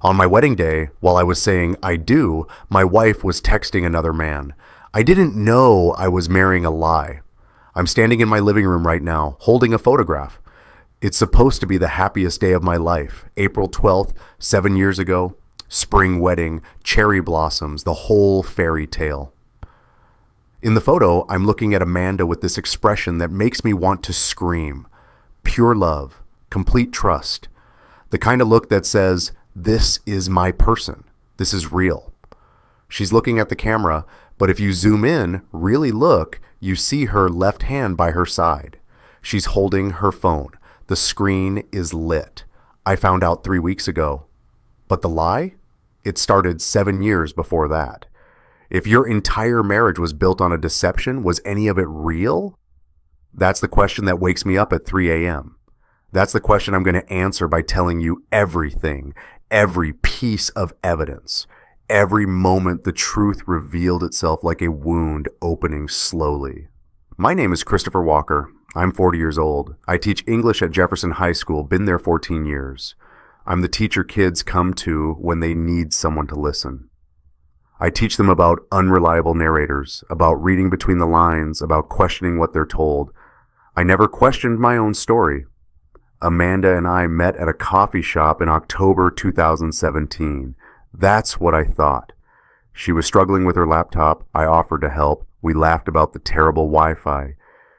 On my wedding day, while I was saying I do, my wife was texting another man. I didn't know I was marrying a lie. I'm standing in my living room right now, holding a photograph. It's supposed to be the happiest day of my life. April 12th, 7 years ago, spring wedding, cherry blossoms, the whole fairy tale. In the photo, I'm looking at Amanda with this expression that makes me want to scream. Pure love, complete trust. The kind of look that says, this is my person. This is real. She's looking at the camera, but if you zoom in, really look, you see her left hand by her side. She's holding her phone. The screen is lit. I found out 3 weeks ago. But the lie? It started 7 years before that. If your entire marriage was built on a deception, was any of it real? That's the question that wakes me up at 3 a.m. That's the question I'm going to answer by telling you everything, every piece of evidence, every moment the truth revealed itself like a wound opening slowly. My name is Christopher Walker. I'm 40 years old. I teach English at Jefferson High School, been there 14 years. I'm the teacher kids come to when they need someone to listen. I teach them about unreliable narrators, about reading between the lines, about questioning what they're told. I never questioned my own story. Amanda and I met at a coffee shop in October 2017. That's what I thought. She was struggling with her laptop. I offered to help. We laughed about the terrible Wi-Fi.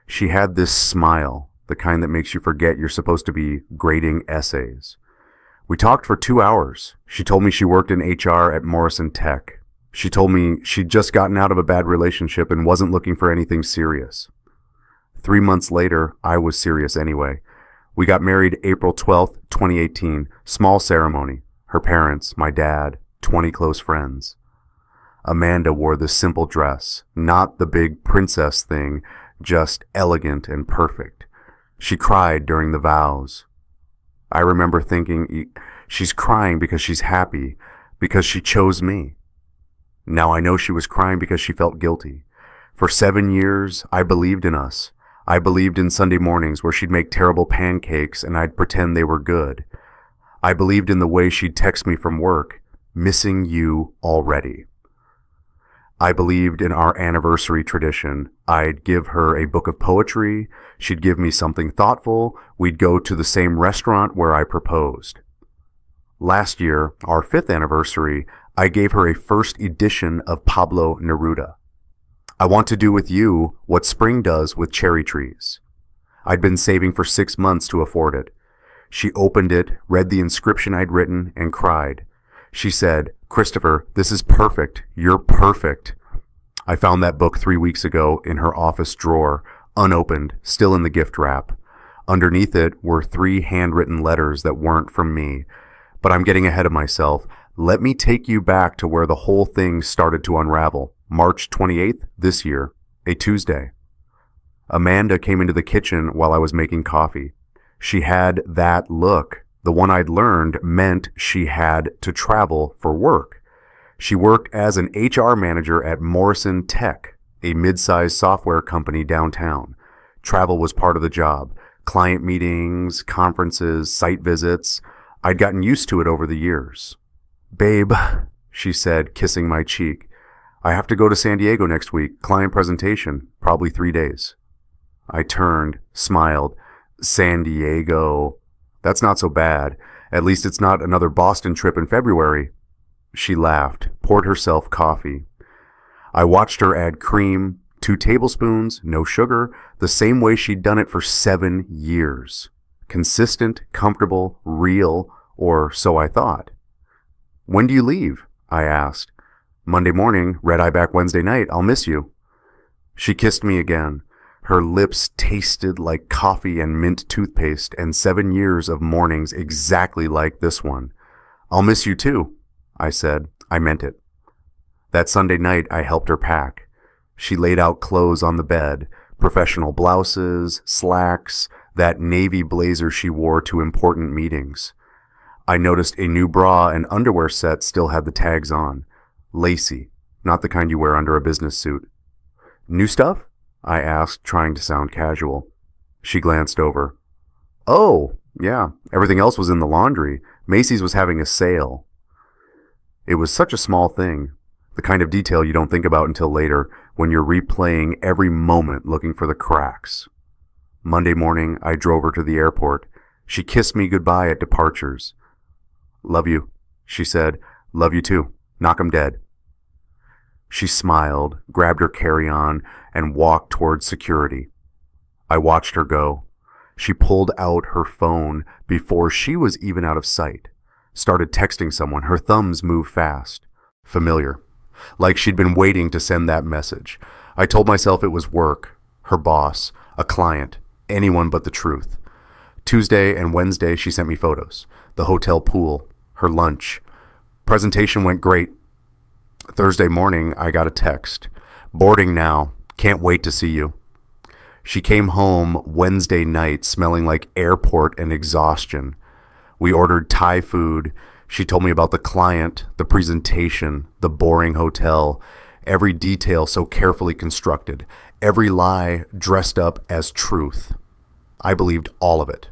She had this smile, the kind that makes you forget you're supposed to be grading essays. We talked for 2 hours. She told me she worked in HR at Morrison Tech. She told me she'd just gotten out of a bad relationship and wasn't looking for anything serious. 3 months later, I was serious anyway. We got married April 12th, 2018. Small ceremony. Her parents, my dad, 20 close friends. Amanda wore the simple dress, not the big princess thing, just elegant and perfect. She cried during the vows. I remember thinking, she's crying because she's happy, because she chose me. Now I know she was crying because she felt guilty. For 7 years, I believed in us. I believed in Sunday mornings where she'd make terrible pancakes and I'd pretend they were good. I believed in the way she'd text me from work, missing you already. I believed in our anniversary tradition. I'd give her a book of poetry. She'd give me something thoughtful. We'd go to the same restaurant where I proposed. Last year, our 5th anniversary, I gave her a first edition of Pablo Neruda. I want to do with you what spring does with cherry trees. I'd been saving for 6 months to afford it. She opened it, read the inscription I'd written, and cried. She said, "Christopher, this is perfect. You're perfect." I found that book 3 weeks ago in her office drawer, unopened, still in the gift wrap. Underneath it were 3 handwritten letters that weren't from me. But I'm getting ahead of myself. Let me take you back to where the whole thing started to unravel. March 28th this year, a Tuesday. Amanda came into the kitchen while I was making coffee. She had that look. The one I'd learned meant she had to travel for work. She worked as an HR manager at Morrison Tech, a mid-sized software company downtown. Travel was part of the job. Client meetings, conferences, site visits. I'd gotten used to it over the years. "Babe," she said, kissing my cheek. "I have to go to San Diego next week. Client presentation, probably 3 days." I turned, smiled. "San Diego. That's not so bad. At least it's not another Boston trip in February." She laughed, poured herself coffee. I watched her add cream, 2 tablespoons, no sugar, the same way she'd done it for 7 years. Consistent, comfortable, real, or so I thought. "When do you leave?" I asked. "Monday morning, red-eye back Wednesday night. I'll miss you." She kissed me again. Her lips tasted like coffee and mint toothpaste and 7 years of mornings exactly like this one. "I'll miss you too," I said. I meant it. That Sunday night, I helped her pack. She laid out clothes on the bed, professional blouses, slacks, that navy blazer she wore to important meetings. I noticed a new bra and underwear set still had the tags on. Lacy, not the kind you wear under a business suit. "New stuff?" I asked, trying to sound casual. She glanced over. "Oh, yeah, everything else was in the laundry. Macy's was having a sale." It was such a small thing, the kind of detail you don't think about until later when you're replaying every moment looking for the cracks. Monday morning, I drove her to the airport. She kissed me goodbye at departures. "Love you," she said. "Love you too. Knock 'em dead." She smiled, grabbed her carry-on, and walked towards security. I watched her go. She pulled out her phone before she was even out of sight. Started texting someone. Her thumbs moved fast. Familiar. Like she'd been waiting to send that message. I told myself it was work, her boss, a client, anyone but the truth. Tuesday and Wednesday she sent me photos. The hotel pool, her lunch. Presentation went great. Thursday morning I got a text. "Boarding now. Can't wait to see you." She came home Wednesday night smelling like airport and exhaustion. We ordered Thai food. She told me about the client, the presentation, the boring hotel, every detail so carefully constructed, every lie dressed up as truth. I believed all of it.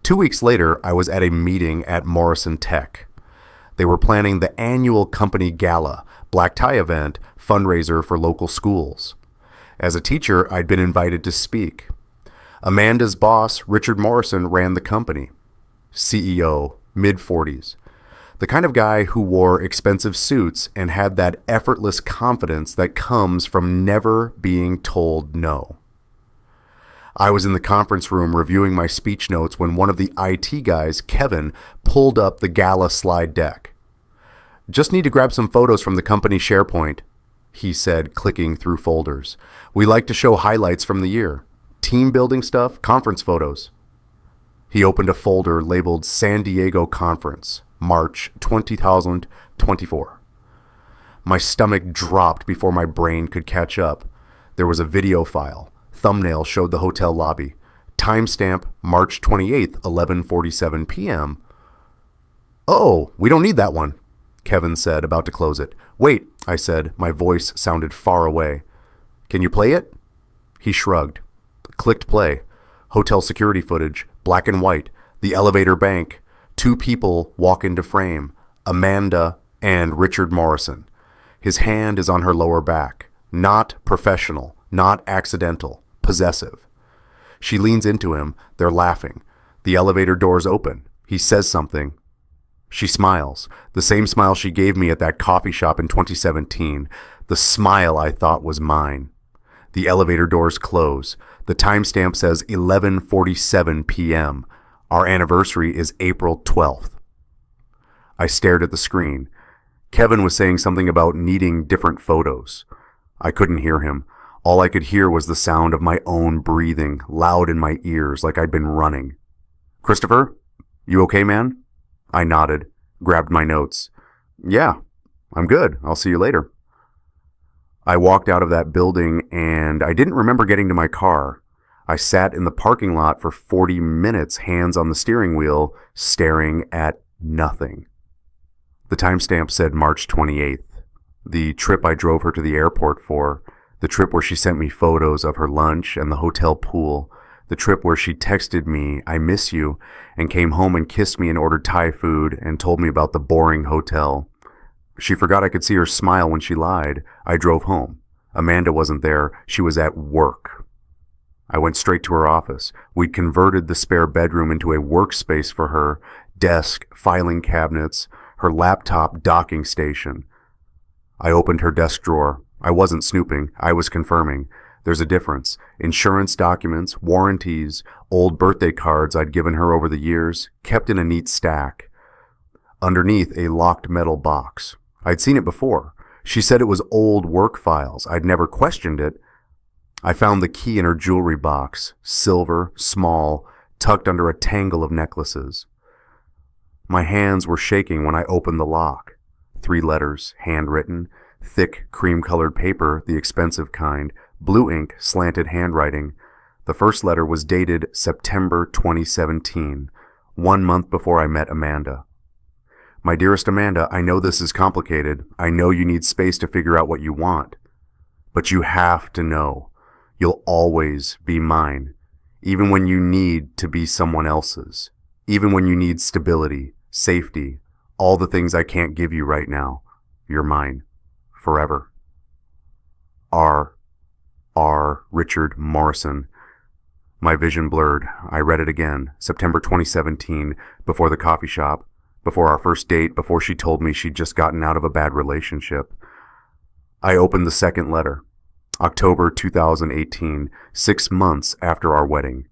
2 weeks later, I was at a meeting at Morrison Tech. They were planning the annual company Gala, black tie event, fundraiser for local schools. As a teacher, I'd been invited to speak. Amanda's boss, Richard Morrison, ran the company. CEO, mid-40s. The kind of guy who wore expensive suits and had that effortless confidence that comes from never being told no. I was in the conference room reviewing my speech notes when one of the IT guys, Kevin, pulled up the Gala slide deck. "Just need to grab some photos from the company SharePoint," he said, clicking through folders. "We like to show highlights from the year. Team building stuff, conference photos." He opened a folder labeled San Diego Conference, March 2024. My stomach dropped before my brain could catch up. There was a video file. Thumbnail showed the hotel lobby. Timestamp March 28th, 11:47 p.m. "Oh, we don't need that one," Kevin said, about to close it. "Wait," I said. My voice sounded far away. "Can you play it?" He shrugged. Clicked play. Hotel security footage, black and white. The elevator bank. 2 people walk into frame. Amanda and Richard Morrison. His hand is on her lower back. Not professional. Not accidental. Possessive. She leans into him. They're laughing. The elevator doors open. He says something. She smiles. The same smile she gave me at that coffee shop in 2017. The smile I thought was mine. The elevator doors close. The timestamp says 11:47 p.m. Our anniversary is April 12th. I stared at the screen. Kevin was saying something about needing different photos. I couldn't hear him. All I could hear was the sound of my own breathing, loud in my ears like I'd been running. "Christopher, you okay, man?" I nodded, grabbed my notes. "Yeah, I'm good. I'll see you later." I walked out of that building and I didn't remember getting to my car. I sat in the parking lot for 40 minutes, hands on the steering wheel, staring at nothing. The timestamp said March 28th, the trip I drove her to the airport for, the trip where she sent me photos of her lunch and the hotel pool, the trip where she texted me, "I miss you," and came home and kissed me and ordered Thai food and told me about the boring hotel. She forgot I could see her smile when she lied. I drove home. Amanda wasn't there. She was at work. I went straight to her office. We'd converted the spare bedroom into a workspace for her, desk, filing cabinets, her laptop docking station. I opened her desk drawer. I wasn't snooping. I was confirming. There's a difference. Insurance documents, warranties, old birthday cards I'd given her over the years, kept in a neat stack. Underneath, a locked metal box. I'd seen it before. She said it was old work files. I'd never questioned it. I found the key in her jewelry box, silver, small, tucked under a tangle of necklaces. My hands were shaking when I opened the lock. 3 letters, handwritten, thick cream-colored paper, the expensive kind, blue ink, slanted handwriting. The first letter was dated September 2017, 1 month before I met Amanda. "My dearest Amanda, I know this is complicated. I know you need space to figure out what you want. But you have to know, you'll always be mine, even when you need to be someone else's, even when you need stability, safety, All the things I can't give you right now. You're mine. Forever. R. Richard Morrison. My vision blurred. I read it again. September 2017, before the coffee shop, before our first date, before she told me she'd just gotten out of a bad relationship. I opened the second letter. October 2018, 6 months after our wedding.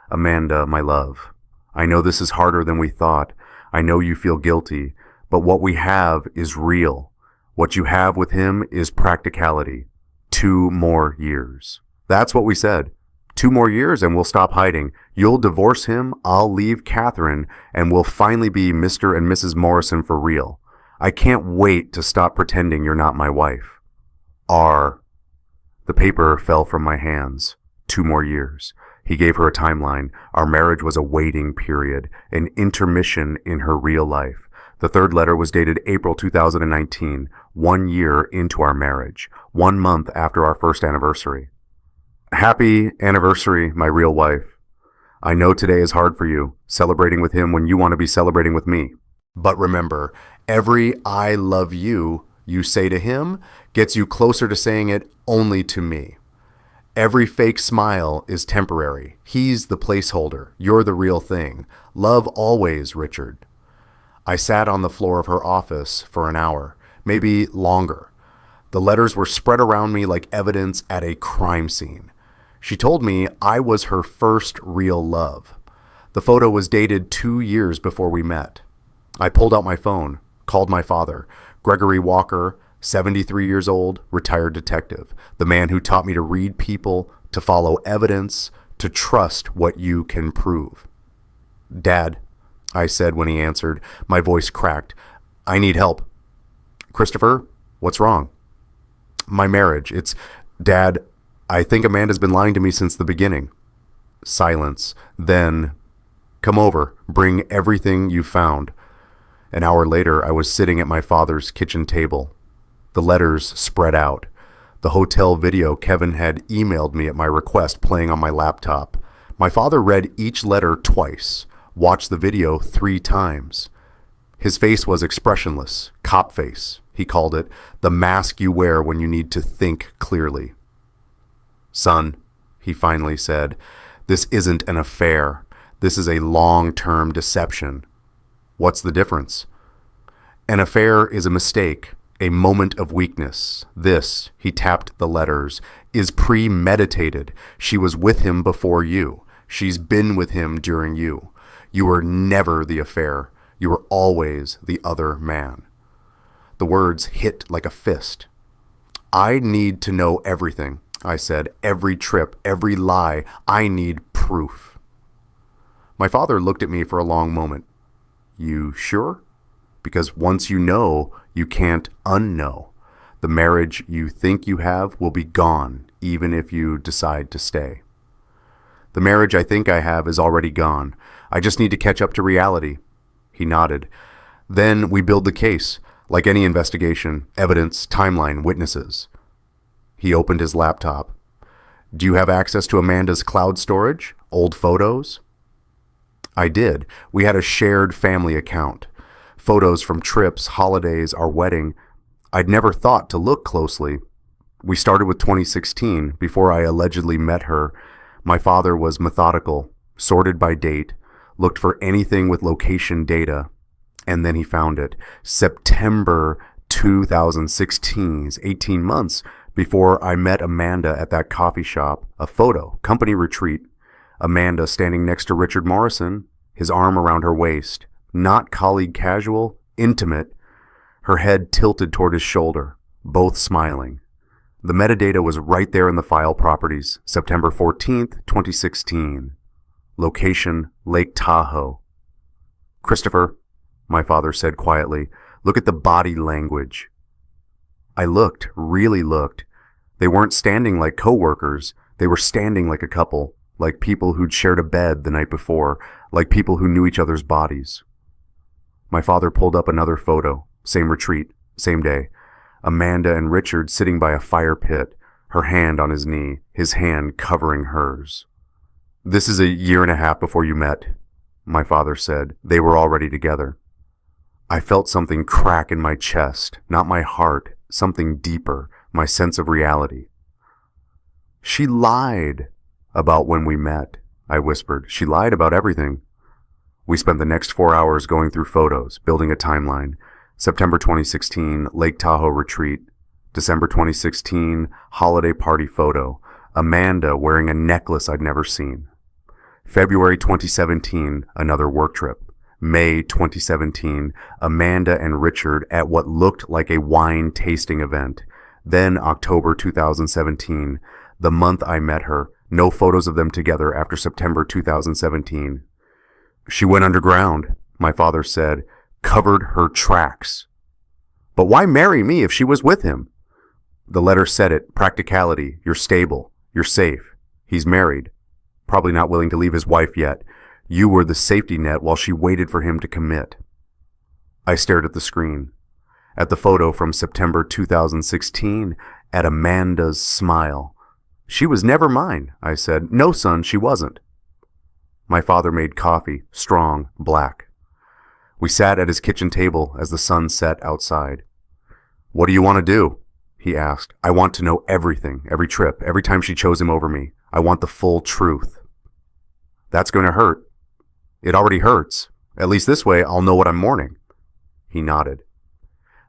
Amanda, my love, I know this is harder than we thought. I know you feel guilty, but what we have is real. What you have with him is practicality. 2 more years. That's what we said. 2 more years and we'll stop hiding. You'll divorce him, I'll leave Catherine, and we'll finally be Mr. and Mrs. Morrison for real. I can't wait to stop pretending you're not my wife. R. The paper fell from my hands. 2 more years. He gave her a timeline. Our marriage was a waiting period, an intermission in her real life. The third letter was dated April 2019, 1 year into our marriage, 1 month after our first anniversary. Happy anniversary, my real wife. I know today is hard for you, celebrating with him when you want to be celebrating with me. But remember, every I love you say to him gets you closer to saying it only to me. Every fake smile is temporary. He's the placeholder. You're the real thing. Love always, Richard. I sat on the floor of her office for an hour, maybe longer. The letters were spread around me like evidence at a crime scene. She told me I was her first real love. The photo was dated 2 years before we met. I pulled out my phone, called my father, Gregory Walker, 73 years old, retired detective, the man who taught me to read people, to follow evidence, to trust what you can prove. Dad, I said when he answered, my voice cracked. I need help. Christopher, what's wrong? My marriage. Dad, I think Amanda's been lying to me since the beginning. Silence. Then, come over, bring everything you found. An hour later, I was sitting at my father's kitchen table. The letters spread out. The hotel video Kevin had emailed me at my request playing on my laptop. My father read each letter twice, watched the video 3 times. His face was expressionless, cop face, he called it, the mask you wear when you need to think clearly. Son, he finally said, this isn't an affair. This is a long-term deception. What's the difference? An affair is a mistake, a moment of weakness. This, he tapped the letters, is premeditated. She was with him before you. She's been with him during you. You were never the affair. You were always the other man. The words hit like a fist. I need to know everything, I said. Every trip, every lie. I need proof. My father looked at me for a long moment. You sure? Because once you know, you can't unknow. The marriage you think you have will be gone, even if you decide to stay. The marriage I think I have is already gone. I just need to catch up to reality. He nodded. Then we build the case, like any investigation, evidence, timeline, witnesses. He opened his laptop. Do you have access to Amanda's cloud storage? Old photos? I did. We had a shared family account. Photos from trips, holidays, our wedding. I'd never thought to look closely. We started with 2016, before I allegedly met her. My father was methodical, sorted by date, looked for anything with location data, and then he found it. September 2016, 18 months before I met Amanda at that coffee shop. A photo, company retreat. Amanda standing next to Richard Morrison, his arm around her waist. Not colleague casual, intimate, her head tilted toward his shoulder, both smiling. The metadata was right there in the file properties, September 14th, 2016. Location, Lake Tahoe. Christopher, my father said quietly, look at the body language. I looked, really looked. They weren't standing like co-workers. They were standing like a couple, like people who'd shared a bed the night before, like people who knew each other's bodies. My father pulled up another photo, same retreat, same day. Amanda and Richard sitting by a fire pit, her hand on his knee, his hand covering hers. This is 1.5 years before you met, my father said. They were already together. I felt something crack in my chest, not my heart, something deeper, my sense of reality. She lied about when we met, I whispered. She lied about everything. We spent the next 4 hours going through photos, building a timeline. September 2016, Lake Tahoe retreat. December 2016, holiday party photo. Amanda wearing a necklace I'd never seen. February 2017, another work trip. May 2017, Amanda and Richard at what looked like a wine tasting event. Then October 2017, the month I met her, no photos of them together after September 2017. She went underground, my father said, covered her tracks. But why marry me if she was with him? The letter said it, practicality, you're stable, you're safe. He's married, probably not willing to leave his wife yet. You were the safety net while she waited for him to commit. I stared at the screen, at the photo from September 2016, at Amanda's smile. She was never mine, I said. No, son, she wasn't. My father made coffee, strong, black. We sat at his kitchen table as the sun set outside. What do you want to do? He asked. I want to know everything, every trip, every time she chose him over me. I want the full truth. That's going to hurt. It already hurts. At least this way I'll know what I'm mourning. He nodded.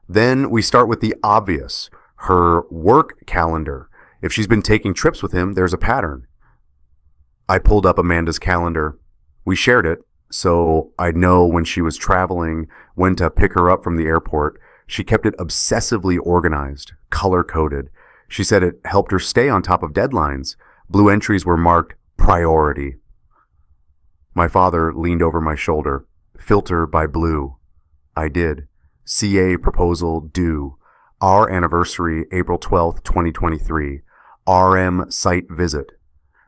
Then we start with the obvious, her work calendar. If she's been taking trips with him, there's a pattern. I pulled up Amanda's calendar. We shared it, so I'd know when she was traveling, when to pick her up from the airport. She kept it obsessively organized, color-coded. She said it helped her stay on top of deadlines. Blue entries were marked priority. My father leaned over my shoulder. Filter by blue. I did. CA proposal due. Our anniversary, April 12th, 2023. RM site visit.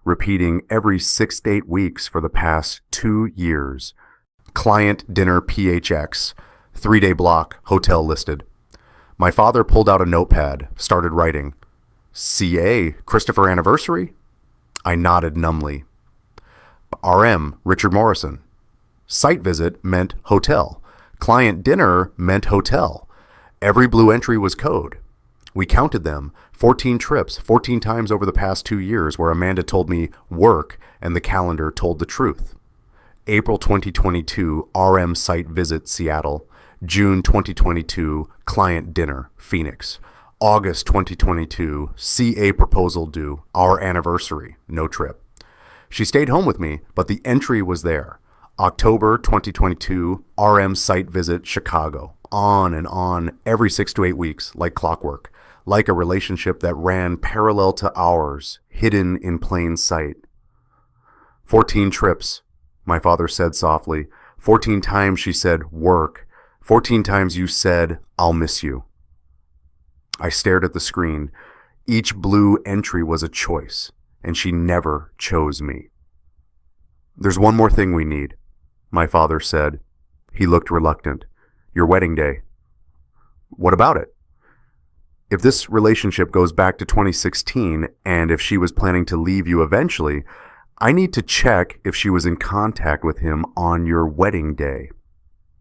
Repeating every 6 to 8 weeks for the past 2 years. Client dinner PHX. 3-day block, hotel listed. My father pulled out a notepad, started writing. CA, Christopher anniversary? I nodded numbly. RM, Richard Morrison. Site visit meant hotel. Client dinner meant hotel. Every blue entry was code. We counted them, 14 trips, 14 times over the past 2 years where Amanda told me work and the calendar told the truth. April 2022, RM site visit Seattle. June 2022, client dinner, Phoenix. August 2022, CA proposal due, our anniversary, no trip. She stayed home with me, but the entry was there. October 2022, RM site visit Chicago. On and on, every 6 to 8 weeks, like clockwork. Like a relationship that ran parallel to ours, hidden in plain sight. 14 trips, my father said softly. 14 times she said, work. 14 times you said, I'll miss you. I stared at the screen. Each blue entry was a choice, and she never chose me. There's one more thing we need, my father said. He looked reluctant. Your wedding day. What about it? If this relationship goes back to 2016, and if she was planning to leave you eventually, I need to check if she was in contact with him on your wedding day.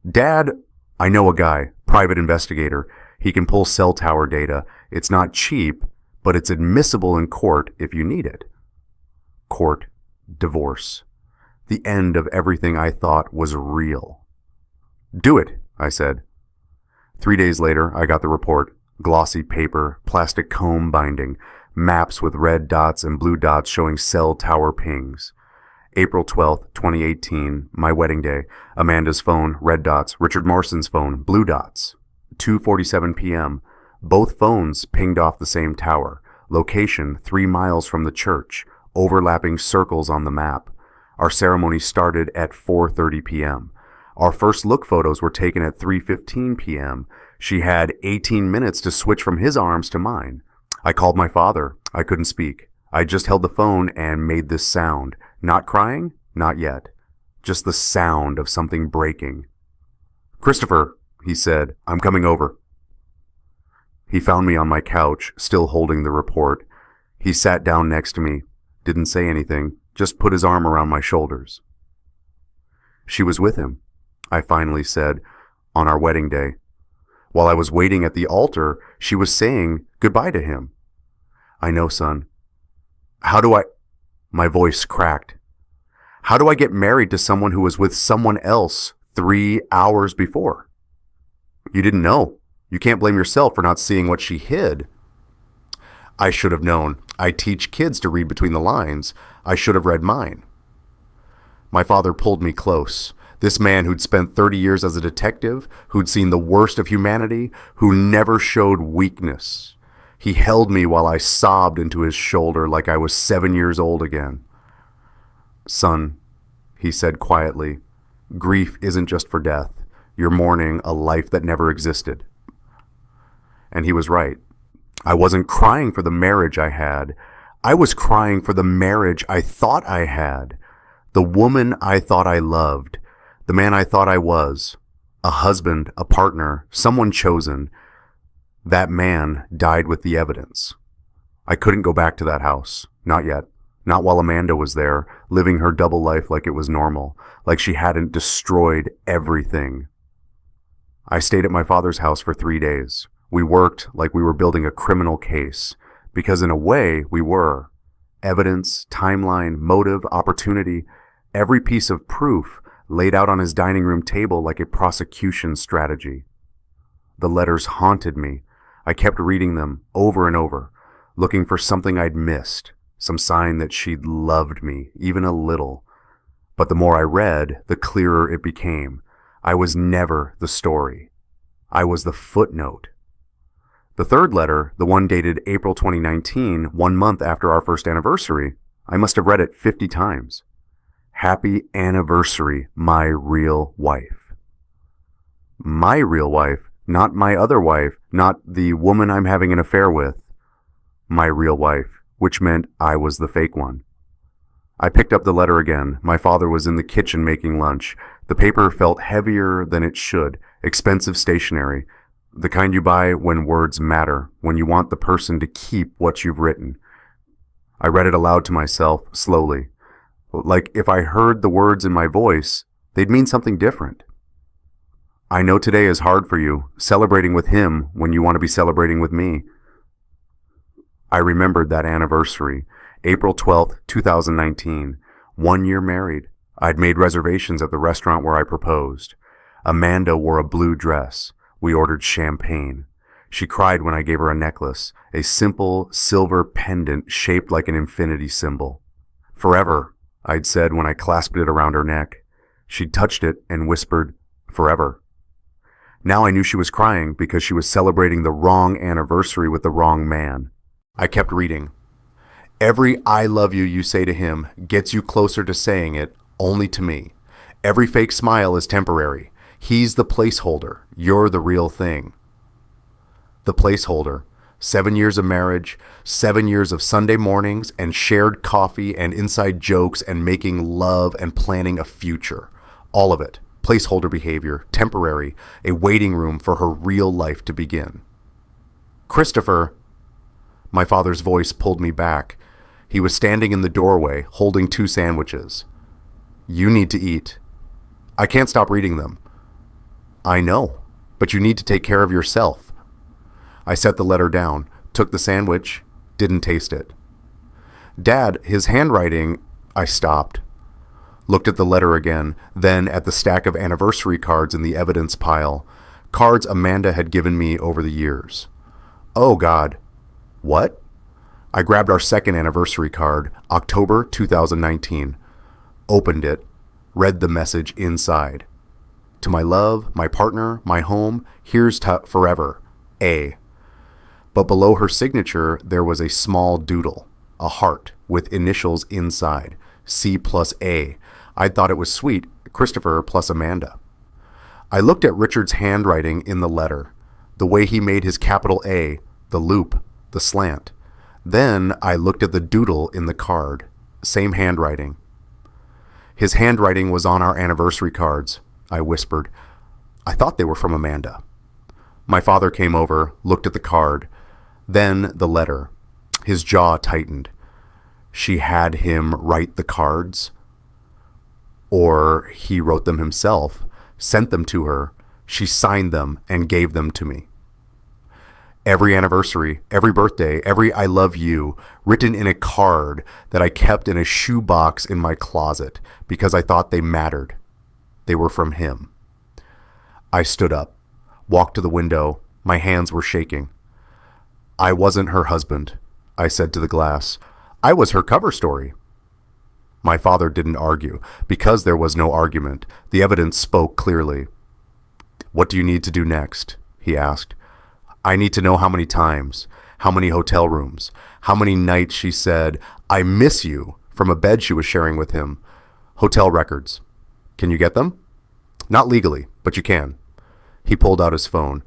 Dad, I know a guy, private investigator. He can pull cell tower data. It's not cheap, but it's admissible in court if you need it. Court, divorce. The end of everything I thought was real. Do it, I said. 3 days later, I got the report. Glossy paper, plastic comb binding, maps with red dots and blue dots showing cell tower pings. April 12th, 2018, my wedding day. Amanda's phone, red dots. Richard Morrison's phone, blue dots. 2:47 p.m. Both phones pinged off the same tower. Location 3 miles from the church. Overlapping circles on the map. Our ceremony started at 4:30 p.m. Our first look photos were taken at 3:15 p.m. She had 18 minutes to switch from his arms to mine. I called my father. I couldn't speak. I just held the phone and made this sound. Not crying? Not yet. Just the sound of something breaking. Christopher, he said, I'm coming over. He found me on my couch, still holding the report. He sat down next to me, didn't say anything, just put his arm around my shoulders. She was with him, I finally said. on our wedding day. While I was waiting at the altar, she was saying goodbye to him. I know, son. How do I... My voice cracked. How do I get married to someone who was with someone else 3 hours before? You didn't know. You can't blame yourself for not seeing what she hid. I should have known. I teach kids to read between the lines. I should have read mine. My father pulled me close. This man who'd spent 30 years as a detective, who'd seen the worst of humanity, who never showed weakness. He held me while I sobbed into his shoulder like I was 7 years old again. Son, he said quietly, grief isn't just for death. You're mourning a life that never existed. And he was right. I wasn't crying for the marriage I had. I was crying for the marriage I thought I had. The woman I thought I loved. The man I thought I was. A husband, a partner, someone chosen. That man died with the evidence. I couldn't go back to that house. Not yet. Not while Amanda was there, living her double life like it was normal, like she hadn't destroyed everything. I stayed at my father's house for 3 days. We worked like we were building a criminal case, because in a way we were. Evidence, timeline, motive, opportunity, every piece of proof laid out on his dining room table like a prosecution strategy. The letters haunted me. I kept reading them over and over, looking for something I'd missed, some sign that she'd loved me, even a little. But the more I read, the clearer it became. I was never the story. I was the footnote. The third letter, the one dated April 2019, 1 month after our first anniversary, I must have read it 50 times. Happy anniversary, my real wife. My real wife, not my other wife, not the woman I'm having an affair with. My real wife, which meant I was the fake one. I picked up the letter again. My father was in the kitchen making lunch. The paper felt heavier than it should, expensive stationery, the kind you buy when words matter, when you want the person to keep what you've written. I read it aloud to myself, slowly. Like if I heard the words in my voice, they'd mean something different. I know today is hard for you, celebrating with him when you want to be celebrating with me. I remembered that anniversary, April 12th, 2019, 1 year married. I'd made reservations at the restaurant where I proposed. Amanda wore a blue dress. We ordered champagne. She cried when I gave her a necklace, a simple silver pendant shaped like an infinity symbol. Forever, I'd said when I clasped it around her neck. She touched it and whispered, forever. Now I knew she was crying because she was celebrating the wrong anniversary with the wrong man. I kept reading. Every I love you you say to him gets you closer to saying it only to me. Every fake smile is temporary. He's the placeholder. You're the real thing. The placeholder. 7 years of marriage, 7 years of Sunday mornings and shared coffee and inside jokes and making love and planning a future. All of it. Placeholder behavior, temporary, a waiting room for her real life to begin. Christopher. My father's voice pulled me back. He was standing in the doorway, holding 2 sandwiches. You need to eat. I can't stop reading them. I know, but you need to take care of yourself. I set the letter down, took the sandwich, didn't taste it. Dad, his handwriting... I stopped. Looked at the letter again, then at the stack of anniversary cards in the evidence pile. Cards Amanda had given me over the years. Oh, God. What? I grabbed our second anniversary card, October 2019. Opened it, read the message inside. To my love, my partner, my home, here's to forever. A. But below her signature, there was a small doodle, a heart with initials inside, C plus A. I thought it was sweet, Christopher plus Amanda. I looked at Richard's handwriting in the letter, the way he made his capital A, the loop, the slant. Then I looked at the doodle in the card, same handwriting. His handwriting was on our anniversary cards, I whispered. I thought they were from Amanda. My father came over, looked at the card, then the letter. His jaw tightened. She had him write the cards? Or he wrote them himself, sent them to her. She signed them and gave them to me. Every anniversary, every birthday, every I love you, written in a card that I kept in a shoebox in my closet because I thought they mattered. They were from him. I stood up, walked to the window. My hands were shaking. I wasn't her husband, I said to the glass. I was her cover story. My father didn't argue. Because there was no argument, the evidence spoke clearly. What do you need to do next? He asked. I need to know how many times, how many hotel rooms, how many nights she said, I miss you, from a bed she was sharing with him. Hotel records. Can you get them? Not legally, but you can. He pulled out his phone.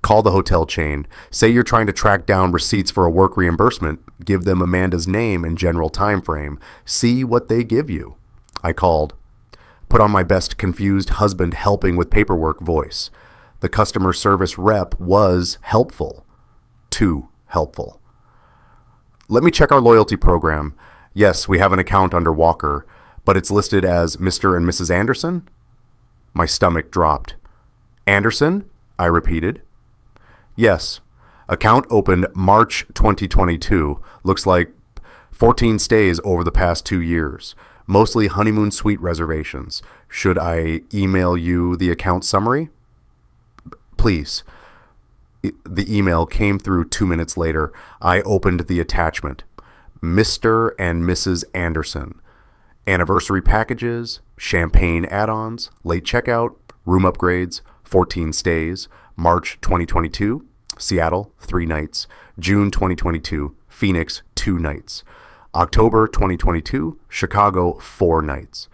Call the hotel chain. Say you're trying to track down receipts for a work reimbursement. Give them Amanda's name and general time frame. See what they give you. I called. Put on my best confused husband helping with paperwork voice. The customer service rep was helpful. Too helpful. Let me check our loyalty program. Yes, we have an account under Walker, but it's listed as Mr. and Mrs. Anderson? My stomach dropped. Anderson? I repeated. Yes. Account opened March 2022. Looks like 14 stays over the past 2 years. Mostly honeymoon suite reservations. Should I email you the account summary? Please. The email came through 2 minutes later. I opened the attachment. Mr. and Mrs. Anderson. Anniversary packages, champagne add-ons, late checkout, room upgrades, 14 stays, March 2022, Seattle, 3 nights, June 2022, Phoenix, 2 nights, October 2022, Chicago, 4 nights.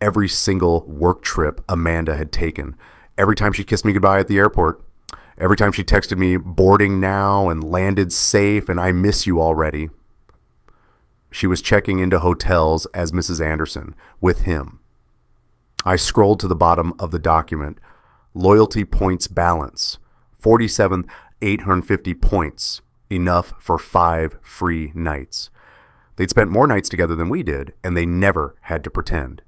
Every single work trip Amanda had taken. Every time she kissed me goodbye at the airport. Every time she texted me, boarding now and landed safe and I miss you already. She was checking into hotels as Mrs. Anderson with him. I scrolled to the bottom of the document. Loyalty points balance. 47,850 points. Enough for 5 free nights. They'd spent more nights together than we did, and they never had to pretend.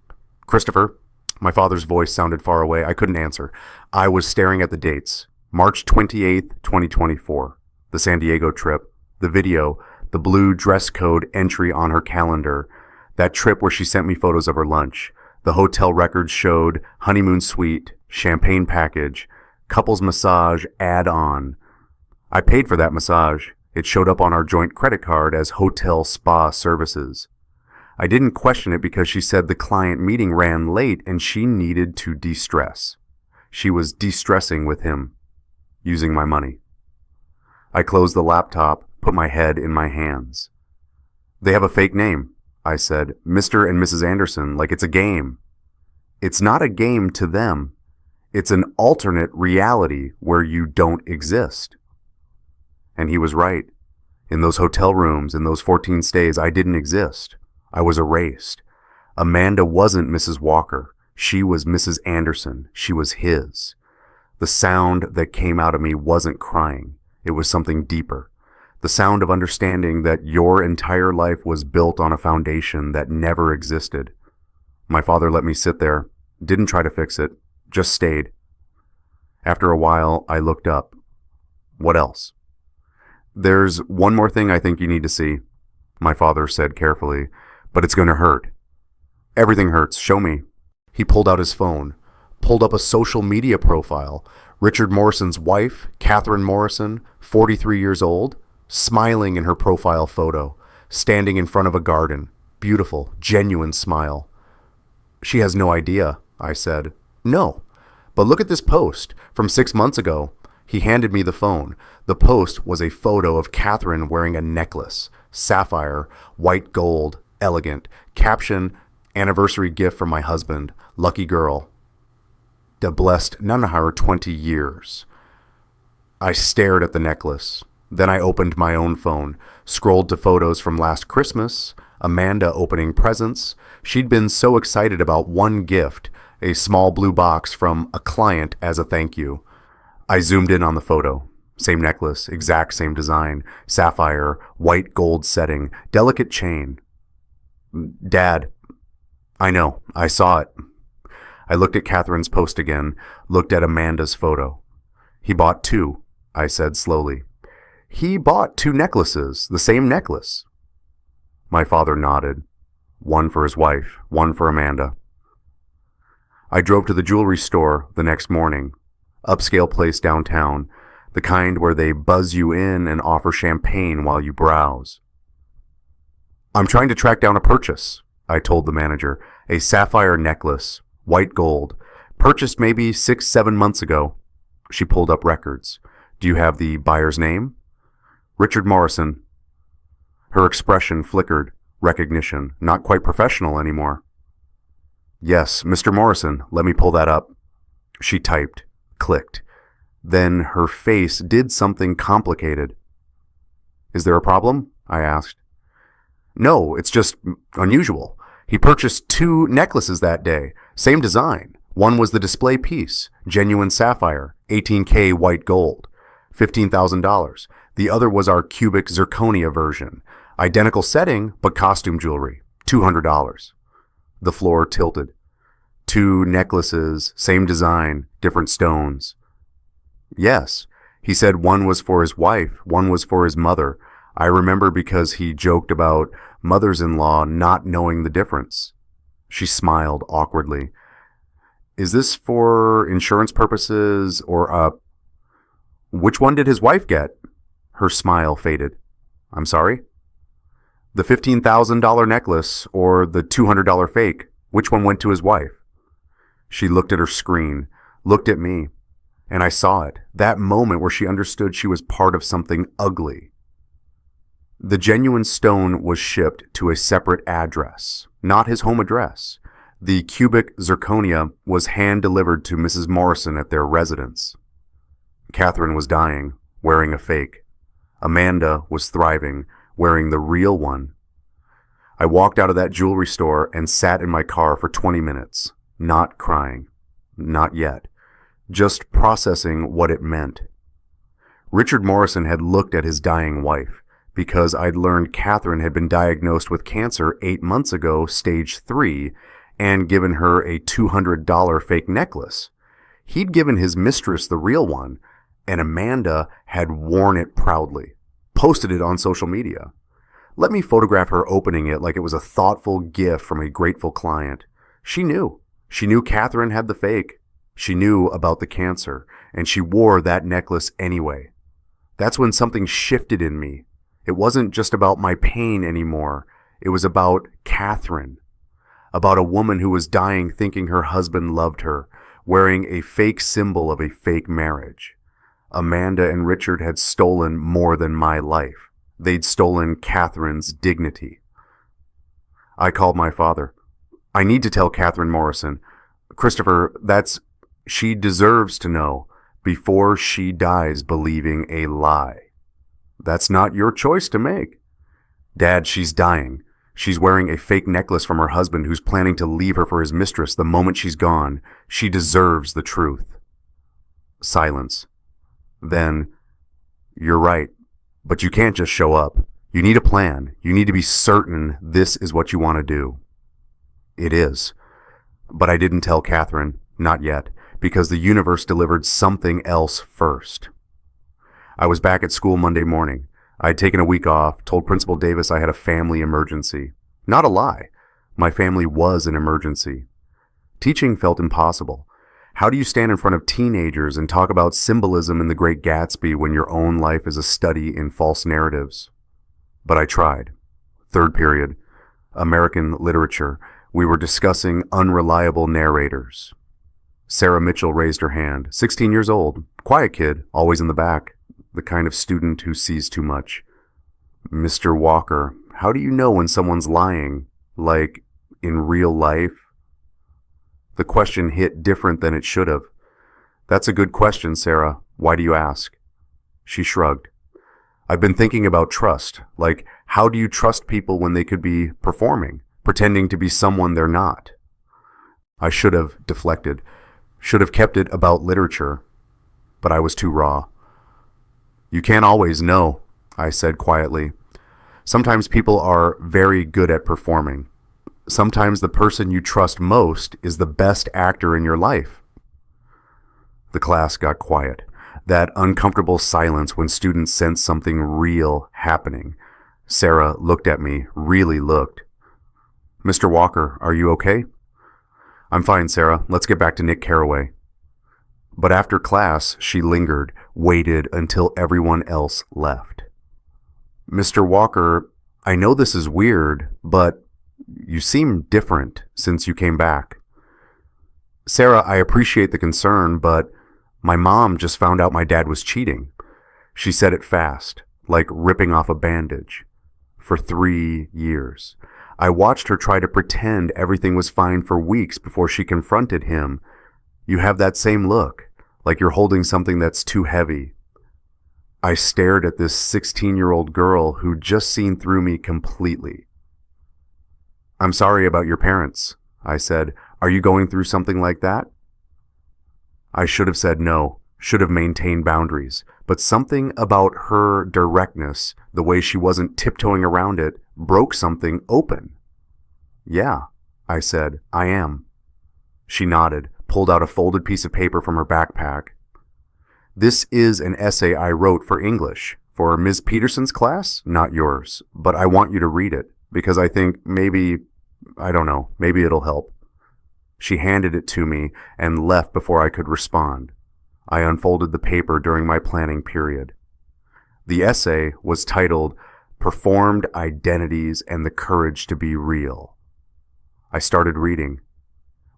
Christopher, my father's voice sounded far away. I couldn't answer. I was staring at the dates. March 28th, 2024. The San Diego trip. The video. The blue dress code entry on her calendar. That trip where she sent me photos of her lunch. The hotel records showed honeymoon suite, champagne package, couples massage add-on. I paid for that massage. It showed up on our joint credit card as hotel spa services. I didn't question it because she said the client meeting ran late and she needed to de-stress. She was de-stressing with him, using my money. I closed the laptop, put my head in my hands. They have a fake name, I said. Mr. and Mrs. Anderson, like it's a game. It's not a game to them. It's an alternate reality where you don't exist. And he was right. In those hotel rooms, in those 14 stays, I didn't exist. I was erased. Amanda wasn't Mrs. Walker. She was Mrs. Anderson. She was his. The sound that came out of me wasn't crying. It was something deeper. The sound of understanding that your entire life was built on a foundation that never existed. My father let me sit there, didn't try to fix it, just stayed. After a while, I looked up. What else? There's one more thing I think you need to see, my father said carefully, but it's going to hurt. Everything hurts. Show me. He pulled out his phone, pulled up a social media profile. Richard Morrison's wife, Catherine Morrison, 43 years old, smiling in her profile photo, standing in front of a garden. Beautiful, genuine smile. She has no idea, I said. No. But look at this post from 6 months ago. He handed me the phone. The post was a photo of Catherine wearing a necklace, sapphire, white gold, elegant. Caption, anniversary gift from my husband, lucky girl. De blessed Nanahar 20 years. I stared at the necklace. Then I opened my own phone, scrolled to photos from last Christmas, Amanda opening presents. She'd been so excited about one gift, a small blue box from a client as a thank you. I zoomed in on the photo. Same necklace, exact same design, sapphire, white gold setting, delicate chain. Dad, I know, I saw it. I looked at Catherine's post again, looked at Amanda's photo. He bought 2, I said slowly. He bought 2 necklaces, the same necklace. My father nodded. 1 for his wife, 1 for Amanda. I drove to the jewelry store the next morning. Upscale place downtown, the kind where they buzz you in and offer champagne while you browse. I'm trying to track down a purchase, I told the manager. A sapphire necklace, white gold, purchased maybe 6-7 months ago. She pulled up records. Do you have the buyer's name? Richard Morrison. Her expression flickered. Recognition. Not quite professional anymore. Yes, Mr. Morrison. Let me pull that up. She typed. Clicked. Then her face did something complicated. Is there a problem? I asked. No, it's just unusual. He purchased 2 necklaces that day. Same design. One was the display piece, genuine sapphire, 18K white gold, $15,000. The other was our cubic zirconia version. Identical setting, but costume jewelry, $200. The floor tilted. 2 necklaces, same design, different stones. Yes, he said one was for his wife, one was for his mother. I remember because he joked about mothers-in-law not knowing the difference. She smiled awkwardly. Is this for insurance purposes or which one did his wife get? Her smile faded. I'm sorry? The $15,000 necklace or the $200 fake, which one went to his wife? She looked at her screen, looked at me, and I saw it, that moment where she understood she was part of something ugly. The genuine stone was shipped to a separate address, not his home address. The cubic zirconia was hand-delivered to Mrs. Morrison at their residence. Catherine was dying, wearing a fake. Amanda was thriving, wearing the real one. I walked out of that jewelry store and sat in my car for 20 minutes, not crying, not yet, just processing what it meant. Richard Morrison had looked at his dying wife, because I'd learned Catherine had been diagnosed with cancer 8 months ago, stage 3, and given her a $200 fake necklace. He'd given his mistress the real one, and Amanda had worn it proudly, posted it on social media. Let me photograph her opening it like it was a thoughtful gift from a grateful client. She knew. She knew Catherine had the fake. She knew about the cancer, and she wore that necklace anyway. That's when something shifted in me. It wasn't just about my pain anymore. It was about Catherine. About a woman who was dying thinking her husband loved her, wearing a fake symbol of a fake marriage. Amanda and Richard had stolen more than my life. They'd stolen Catherine's dignity. I called my father. I need to tell Catherine Morrison. Christopher, she deserves to know before she dies believing a lie. That's not your choice to make. Dad, she's dying. She's wearing a fake necklace from her husband who's planning to leave her for his mistress the moment she's gone. She deserves the truth. Silence. Then, you're right, but you can't just show up. You need a plan. You need to be certain this is what you want to do. It is. But I didn't tell Catherine, not yet, because the universe delivered something else first. I was back at school Monday morning. I had taken a week off, told Principal Davis I had a family emergency. Not a lie. My family was an emergency. Teaching felt impossible. How do you stand in front of teenagers and talk about symbolism in The Great Gatsby when your own life is a study in false narratives? But I tried. Third period. American literature. We were discussing unreliable narrators. Sarah Mitchell raised her hand. 16 years old. Quiet kid, always in the back. The kind of student who sees too much. Mr. Walker, how do you know when someone's lying? Like, in real life? The question hit different than it should have. That's a good question, Sarah. Why do you ask? She shrugged. I've been thinking about trust. Like, how do you trust people when they could be performing, pretending to be someone they're not? I should have deflected. Should have kept it about literature. But I was too raw. You can't always know, I said quietly. Sometimes people are very good at performing. Sometimes the person you trust most is the best actor in your life. The class got quiet. That uncomfortable silence when students sense something real happening. Sarah looked at me, really looked. Mr. Walker, are you okay? I'm fine, Sarah. Let's get back to Nick Carraway. But after class, she lingered, waited until everyone else left. Mr. Walker, I know this is weird, but you seem different since you came back. Sarah, I appreciate the concern, but my mom just found out my dad was cheating. She said it fast, like ripping off a bandage. For 3 years. I watched her try to pretend everything was fine for weeks before she confronted him. You have that same look, like you're holding something that's too heavy. I stared at this 16-year-old girl who'd just seen through me completely. I'm sorry about your parents, I said. Are you going through something like that? I should have said no, should have maintained boundaries, but something about her directness, the way she wasn't tiptoeing around it, broke something open. Yeah, I said, I am. She nodded, pulled out a folded piece of paper from her backpack. This is an essay I wrote for English, for Ms. Peterson's class, not yours, but I want you to read it, because I think maybe it'll help. She handed it to me and left before I could respond. I unfolded the paper during my planning period. The essay was titled, Performed Identities and the Courage to Be Real. I started reading.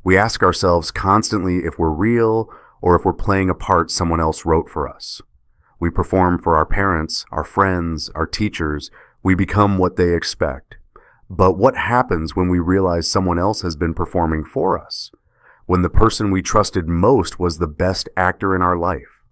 We ask ourselves constantly if we're real or if we're playing a part someone else wrote for us. We perform for our parents, our friends, our teachers. We become what they expect. But what happens when we realize someone else has been performing for us? When the person we trusted most was the best actor in our life?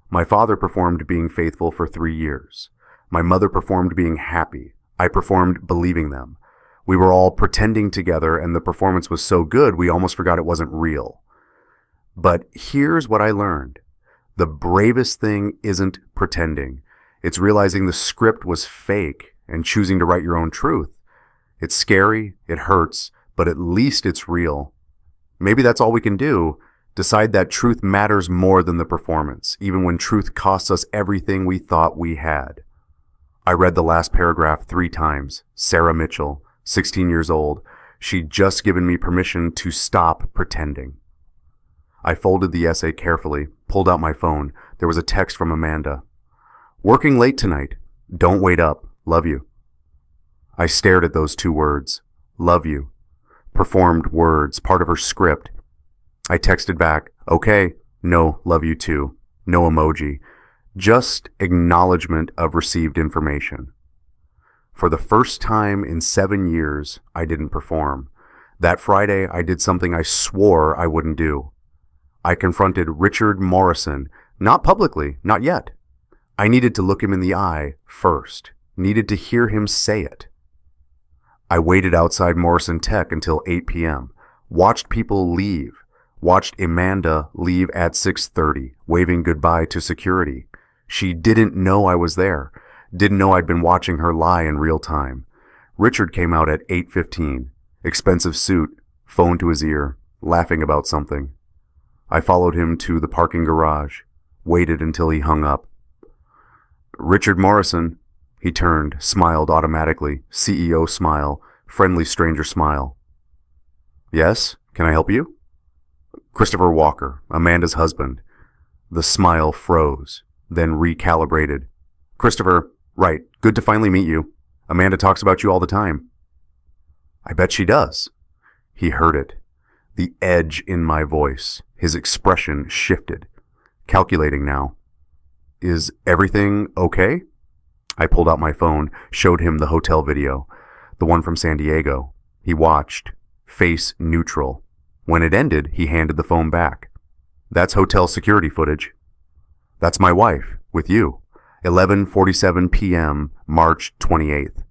My father performed being faithful for 3 years. My mother performed being happy. I performed believing them. We were all pretending together, and the performance was so good we almost forgot it wasn't real. But here's what I learned. The bravest thing isn't pretending. It's realizing the script was fake and choosing to write your own truth. It's scary, it hurts, but at least it's real. Maybe that's all we can do. Decide that truth matters more than the performance, even when truth costs us everything we thought we had. I read the last paragraph 3 times. Sarah Mitchell, 16 years old. She'd just given me permission to stop pretending. I folded the essay carefully, pulled out my phone. There was a text from Amanda. Working late tonight. Don't wait up. Love you. I stared at those 2 words. Love you. Performed words, part of her script. I texted back, okay, no, love you too. No emoji. Just acknowledgement of received information. For the first time in 7 years, I didn't perform. That Friday, I did something I swore I wouldn't do. I confronted Richard Morrison, not publicly, not yet. I needed to look him in the eye first, needed to hear him say it. I waited outside Morrison Tech until 8 p.m., watched people leave, watched Amanda leave at 6:30, waving goodbye to security. She didn't know I was there, didn't know I'd been watching her lie in real time. Richard came out at 8:15, expensive suit, phone to his ear, laughing about something. I followed him to the parking garage, waited until he hung up. Richard Morrison. He turned, smiled automatically, CEO smile, friendly stranger smile. Yes, can I help you? Christopher Walker, Amanda's husband. The smile froze, then recalibrated. Christopher, right, good to finally meet you. Amanda talks about you all the time. I bet she does. He heard it. The edge in my voice. His expression shifted. Calculating now. Is everything okay? I pulled out my phone, showed him the hotel video, the one from San Diego. He watched, face neutral. When it ended, he handed the phone back. That's hotel security footage. That's my wife, with you. 11:47 p.m., March 28th.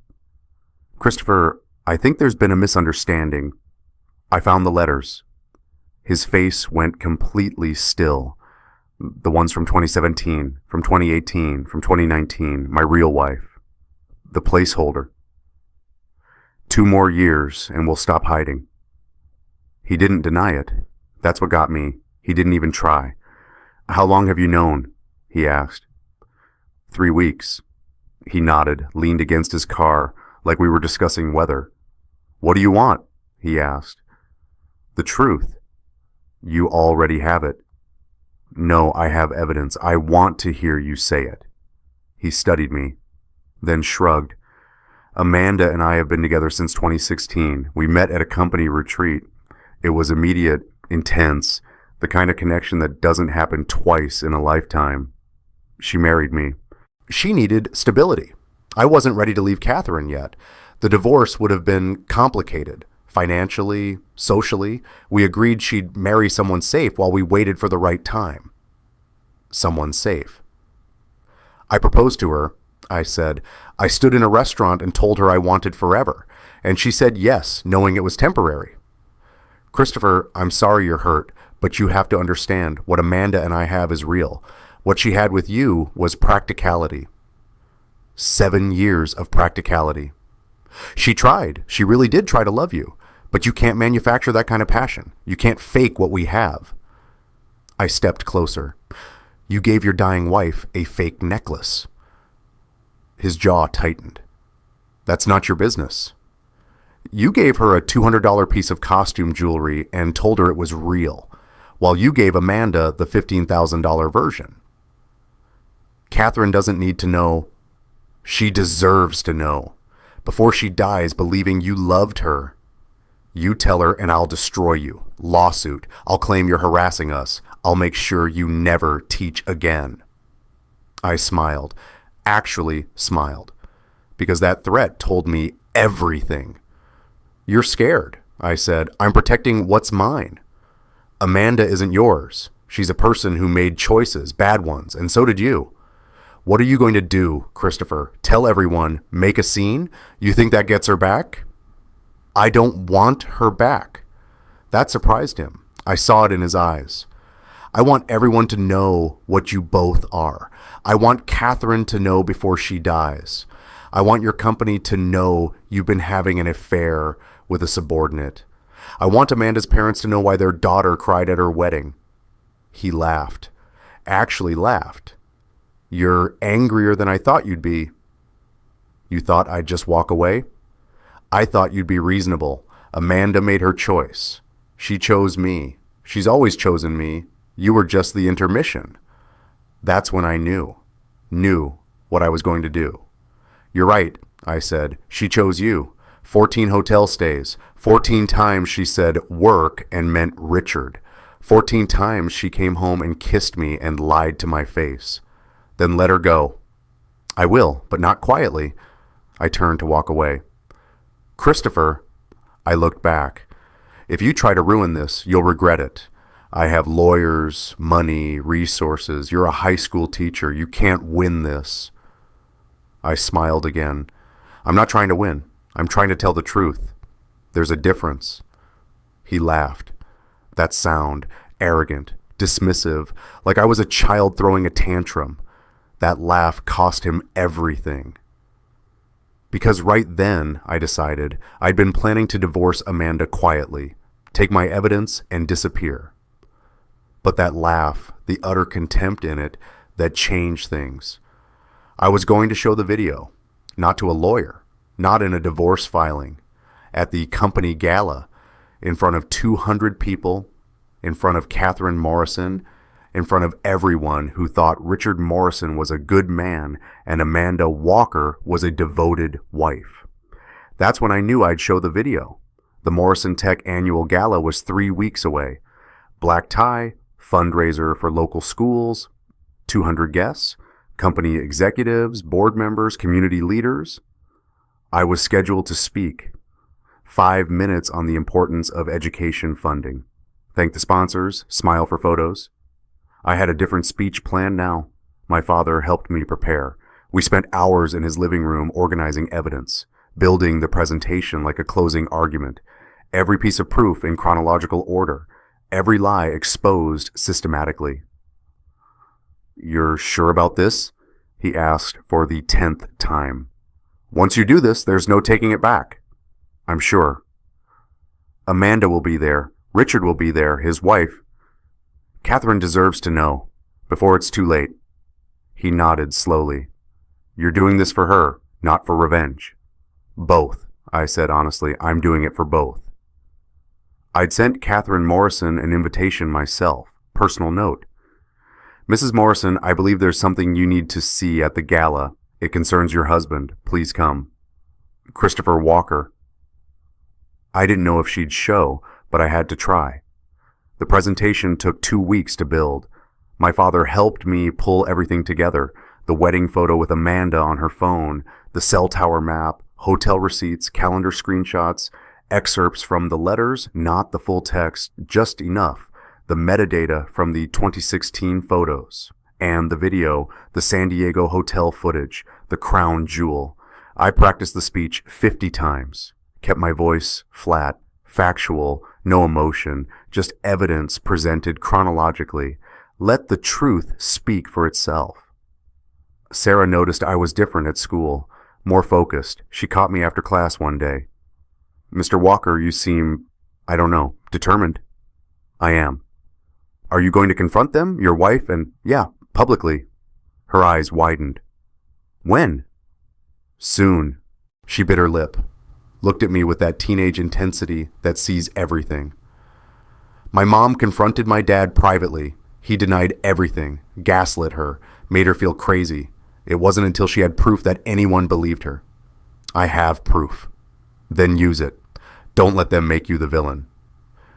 Christopher, I think there's been a misunderstanding. I found the letters. His face went completely still. The ones from 2017, from 2018, from 2019, my real wife. The placeholder. 2 more years and we'll stop hiding. He didn't deny it. That's what got me. He didn't even try. How long have you known? He asked. 3 weeks. He nodded, leaned against his car, like we were discussing weather. What do you want? He asked. The truth. You already have it. No, I have evidence. I want to hear you say it. He studied me, then shrugged. Amanda and I have been together since 2016. We met at a company retreat. It was immediate, intense, the kind of connection that doesn't happen twice in a lifetime. She married me. She needed stability. I wasn't ready to leave Catherine yet. The divorce would have been complicated. Financially, socially, we agreed she'd marry someone safe while we waited for the right time. Someone safe. I proposed to her. I said, I stood in a restaurant and told her I wanted forever, and she said yes, knowing it was temporary. Christopher, I'm sorry you're hurt, but you have to understand what Amanda and I have is real. What she had with you was practicality. 7 years of practicality. She tried. She really did try to love you. But you can't manufacture that kind of passion. You can't fake what we have. I stepped closer. You gave your dying wife a fake necklace. His jaw tightened. That's not your business. You gave her a $200 piece of costume jewelry and told her it was real, while you gave Amanda the $15,000 version. Catherine doesn't need to know. She deserves to know. Before she dies believing you loved her. You tell her and I'll destroy you. Lawsuit. I'll claim you're harassing us. I'll make sure you never teach again. I smiled. Actually smiled. Because that threat told me everything. You're scared, I said. I'm protecting what's mine. Amanda isn't yours. She's a person who made choices, bad ones, and so did you. What are you going to do, Christopher? Tell everyone, make a scene? You think that gets her back? I don't want her back. That surprised him. I saw it in his eyes. I want everyone to know what you both are. I want Catherine to know before she dies. I want your company to know you've been having an affair with a subordinate. I want Amanda's parents to know why their daughter cried at her wedding. He laughed. Actually laughed. You're angrier than I thought you'd be. You thought I'd just walk away? I thought you'd be reasonable. Amanda made her choice. She chose me. She's always chosen me. You were just the intermission. That's when I knew what I was going to do. You're right, I said. She chose you. 14 hotel stays. 14 times she said work and meant Richard. 14 times she came home and kissed me and lied to my face. Then let her go. I will, but not quietly. I turned to walk away. Christopher, I looked back. If you try to ruin this, you'll regret it. I have lawyers, money, resources. You're a high school teacher. You can't win this. I smiled again. I'm not trying to win. I'm trying to tell the truth. There's a difference. He laughed. That sound, arrogant, dismissive, like I was a child throwing a tantrum. That laugh cost him everything. Because right then, I decided, I'd been planning to divorce Amanda quietly, take my evidence, and disappear. But that laugh, the utter contempt in it, that changed things. I was going to show the video, not to a lawyer, not in a divorce filing, at the company gala, in front of 200 people, in front of Catherine Morrison, in front of everyone who thought Richard Morrison was a good man and Amanda Walker was a devoted wife. That's when I knew I'd show the video. The Morrison Tech annual gala was 3 weeks away. Black tie, fundraiser for local schools, 200 guests, company executives, board members, community leaders. I was scheduled to speak. 5 minutes on the importance of education funding. Thank the sponsors, smile for photos. I had a different speech planned now. My father helped me prepare. We spent hours in his living room organizing evidence, building the presentation like a closing argument, every piece of proof in chronological order, every lie exposed systematically. You're sure about this? He asked for the 10th time. Once you do this, there's no taking it back. I'm sure. Amanda will be there. Richard will be there, his wife. Catherine deserves to know, before it's too late. He nodded slowly. You're doing this for her, not for revenge. Both, I said honestly. I'm doing it for both. I'd sent Catherine Morrison an invitation myself. Personal note. Mrs. Morrison, I believe there's something you need to see at the gala. It concerns your husband. Please come. Christopher Walker. I didn't know if she'd show, but I had to try. The presentation took 2 weeks to build. My father helped me pull everything together. The wedding photo with Amanda on her phone, the cell tower map, hotel receipts, calendar screenshots, excerpts from the letters, not the full text, just enough. The metadata from the 2016 photos, and the video, the San Diego hotel footage, the crown jewel. I practiced the speech 50 times, kept my voice flat, factual, no emotion, just evidence presented chronologically. Let the truth speak for itself. Sarah noticed I was different at school, more focused. She caught me after class one day. Mr. Walker, you seem, I don't know, determined. I am. Are you going to confront them, your wife, and, yeah, publicly? Her eyes widened. When? Soon. She bit her lip, looked at me with that teenage intensity that sees everything. My mom confronted my dad privately. He denied everything, gaslit her, made her feel crazy. It wasn't until she had proof that anyone believed her. I have proof. Then use it. Don't let them make you the villain.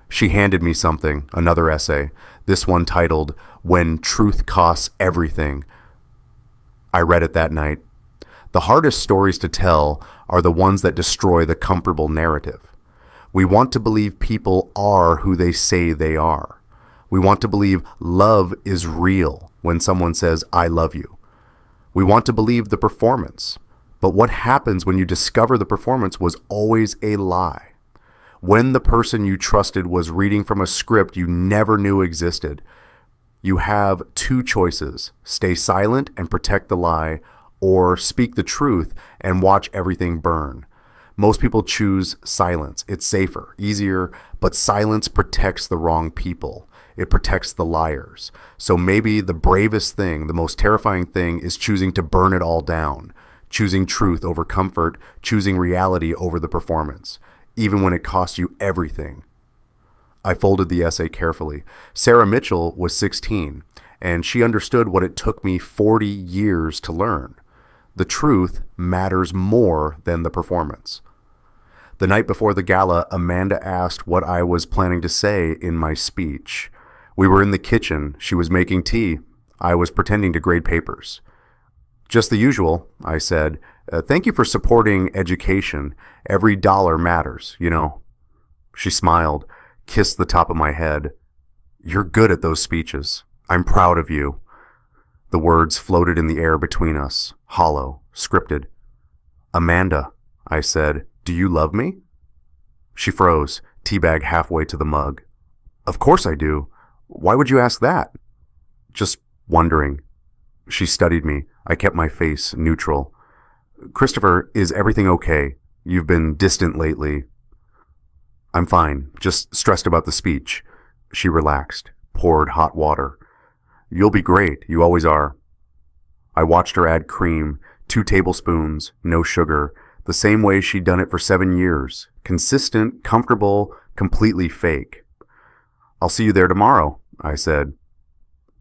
She handed me something, another essay, this one titled, When Truth Costs Everything. I read it that night. The hardest stories to tell are the ones that destroy the comfortable narrative. We want to believe people are who they say they are. We want to believe love is real when someone says, I love you. We want to believe the performance. But what happens when you discover the performance was always a lie? When the person you trusted was reading from a script you never knew existed, you have two choices: stay silent and protect the lie, or speak the truth and watch everything burn. Most people choose silence. It's safer, easier, but silence protects the wrong people. It protects the liars. So maybe the bravest thing, the most terrifying thing, is choosing to burn it all down, choosing truth over comfort, choosing reality over the performance, even when it costs you everything. I folded the essay carefully. Sarah Mitchell was 16, and she understood what it took me 40 years to learn. The truth matters more than the performance. The night before the gala, Amanda asked what I was planning to say in my speech. We were in the kitchen. She was making tea. I was pretending to grade papers. Just the usual, I said. Thank you for supporting education. Every dollar matters, you know. She smiled, kissed the top of my head. You're good at those speeches. I'm proud of you. The words floated in the air between us, hollow, scripted. Amanda, I said, do you love me? She froze, teabag halfway to the mug. Of course I do. Why would you ask that? Just wondering. She studied me. I kept my face neutral. Christopher, is everything okay? You've been distant lately. I'm fine, just stressed about the speech. She relaxed, poured hot water. You'll be great, you always are. I watched her add cream, 2 tablespoons, no sugar, the same way she'd done it for 7 years. Consistent, comfortable, completely fake. I'll see you there tomorrow, I said.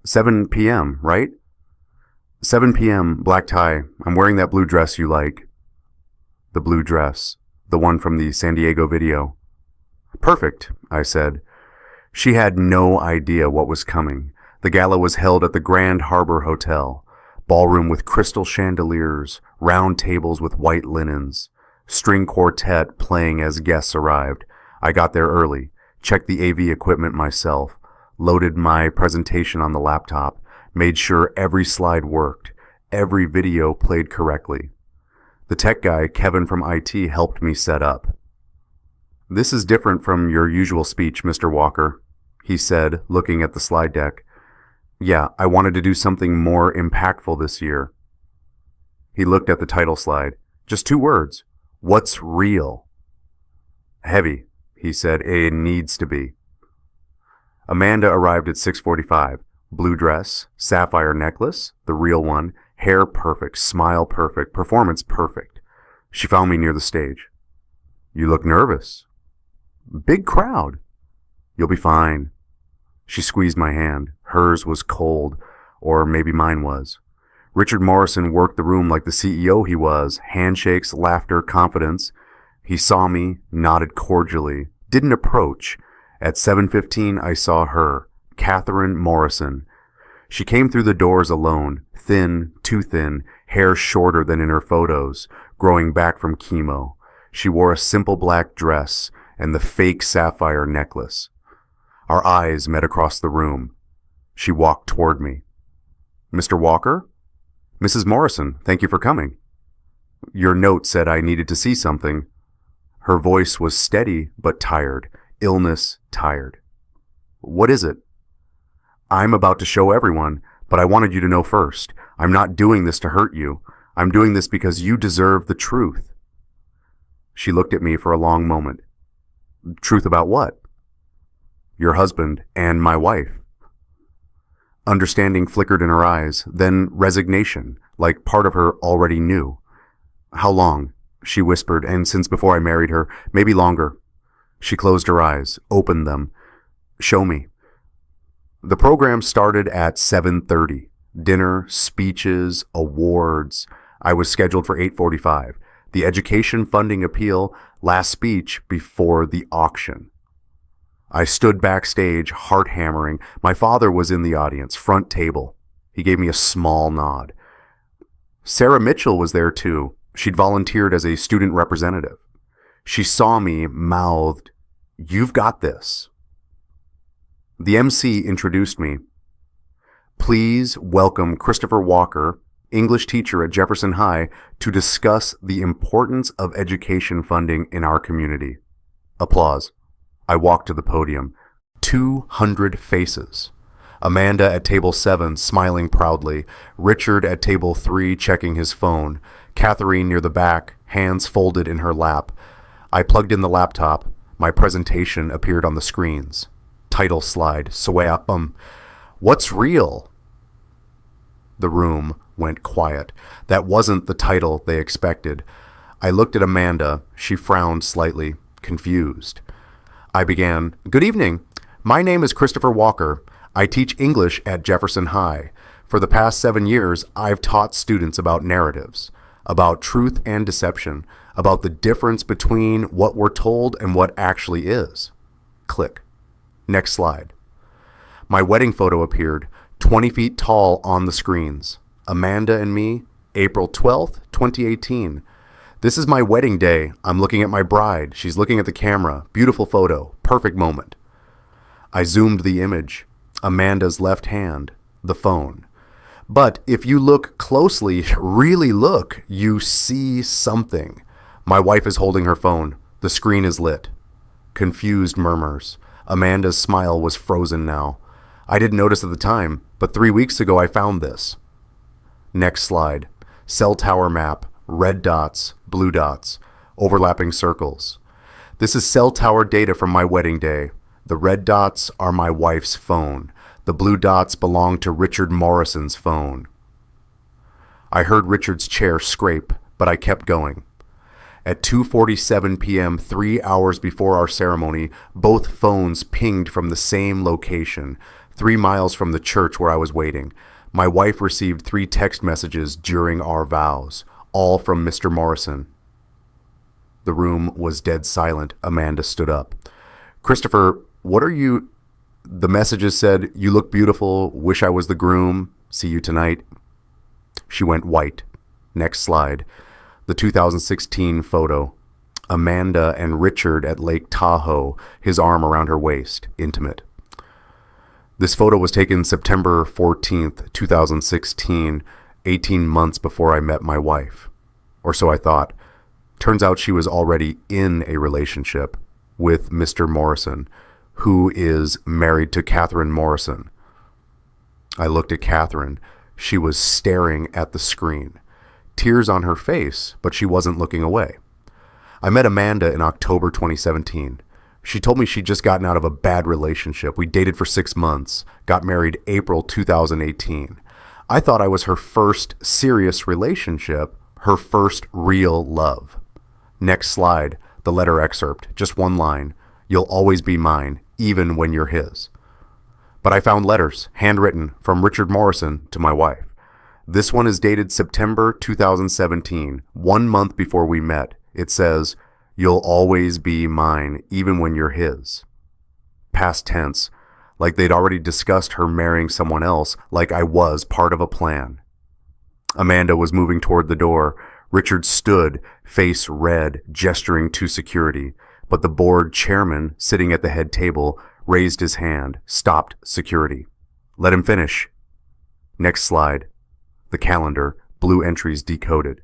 7 p.m., right? 7 p.m., black tie. I'm wearing that blue dress you like. The blue dress. The one from the San Diego video. Perfect, I said. She had no idea what was coming. The gala was held at the Grand Harbor Hotel. Ballroom with crystal chandeliers, round tables with white linens, string quartet playing as guests arrived. I got there early, checked the AV equipment myself, loaded my presentation on the laptop, made sure every slide worked, every video played correctly. The tech guy, Kevin from IT, helped me set up. This is different from your usual speech, Mr. Walker, he said, looking at the slide deck. Yeah, I wanted to do something more impactful this year. He looked at the title slide. Just 2 words. What's real? Heavy, he said. It needs to be. Amanda arrived at 6:45. Blue dress, sapphire necklace, the real one, hair perfect, smile perfect, performance perfect. She found me near the stage. You look nervous. Big crowd. You'll be fine. She squeezed my hand. Hers was cold, or maybe mine was. Richard Morrison worked the room like the CEO he was. Handshakes, laughter, confidence. He saw me, nodded cordially, didn't approach. At 7:15, I saw her, Catherine Morrison. She came through the doors alone, thin, too thin, hair shorter than in her photos, growing back from chemo. She wore a simple black dress and the fake sapphire necklace. Our eyes met across the room. She walked toward me. Mr. Walker? Mrs. Morrison, thank you for coming. Your note said I needed to see something. Her voice was steady but tired. Illness, tired. What is it? I'm about to show everyone, but I wanted you to know first. I'm not doing this to hurt you. I'm doing this because you deserve the truth. She looked at me for a long moment. Truth about what? Your husband and my wife. Understanding flickered in her eyes, then resignation, like part of her already knew. How long? She whispered, and since before I married her, maybe longer. She closed her eyes, opened them. Show me. The program started at 7:30. Dinner, speeches, awards. I was scheduled for 8:45. The education funding appeal, last speech before the auction. I stood backstage, heart hammering. My father was in the audience, front table. He gave me a small nod. Sarah Mitchell was there too. She'd volunteered as a student representative. She saw me, mouthed, "You've got this." The MC introduced me. Please welcome Christopher Walker, English teacher at Jefferson High, to discuss the importance of education funding in our community. Applause. I walked to the podium. 200 faces. Amanda at table 7 smiling proudly. Richard at table 3 checking his phone. Catherine near the back, hands folded in her lap. I plugged in the laptop. My presentation appeared on the screens. Title slide. Swayapum. What's real? The room went quiet. That wasn't the title they expected. I looked at Amanda. She frowned slightly, confused. I began, Good evening. My name is Christopher Walker. I teach English at Jefferson High. For the past 7 years, I've taught students about narratives, about truth and deception, about the difference between what we're told and what actually is. Click. Next slide. My wedding photo appeared, 20 feet tall on the screens. Amanda and me, April 12th, 2018. This is my wedding day. I'm looking at my bride. She's looking at the camera. Beautiful photo. Perfect moment. I zoomed the image. Amanda's left hand. The phone. But if you look closely, really look, you see something. My wife is holding her phone. The screen is lit. Confused murmurs. Amanda's smile was frozen now. I didn't notice at the time, but 3 weeks ago I found this. Next slide. Cell tower map. Red dots, blue dots, overlapping circles. This is cell tower data from my wedding day. The red dots are my wife's phone. The blue dots belong to Richard Morrison's phone. I heard Richard's chair scrape, but I kept going. At 2:47 p.m., 3 hours before our ceremony, both phones pinged from the same location, 3 miles from the church where I was waiting. My wife received 3 text messages during our vows. All from Mr. Morrison. The room was dead silent. Amanda stood up. Christopher, what are you... The messages said, you look beautiful, wish I was the groom, see you tonight. She went white. Next slide. The 2016 photo. Amanda and Richard at Lake Tahoe, his arm around her waist, intimate. This photo was taken September 14th, 2016, 18 months before I met my wife. Or so I thought. Turns out she was already in a relationship with Mr. Morrison, who is married to Catherine Morrison. I looked at Catherine. She was staring at the screen. Tears on her face, but she wasn't looking away. I met Amanda in October 2017. She told me she'd just gotten out of a bad relationship. We dated for 6 months, got married April 2018. I thought I was her first serious relationship, her first real love. Next slide, the letter excerpt, just one line. You'll always be mine, even when you're his. But I found letters, handwritten, from Richard Morrison to my wife. This one is dated September 2017, 1 month before we met. It says, "You'll always be mine, even when you're his." Past tense, like they'd already discussed her marrying someone else, like I was part of a plan. Amanda was moving toward the door. Richard stood, face red, gesturing to security, but the board chairman, sitting at the head table, raised his hand, stopped security. Let him finish. Next slide. The calendar, blue entries decoded.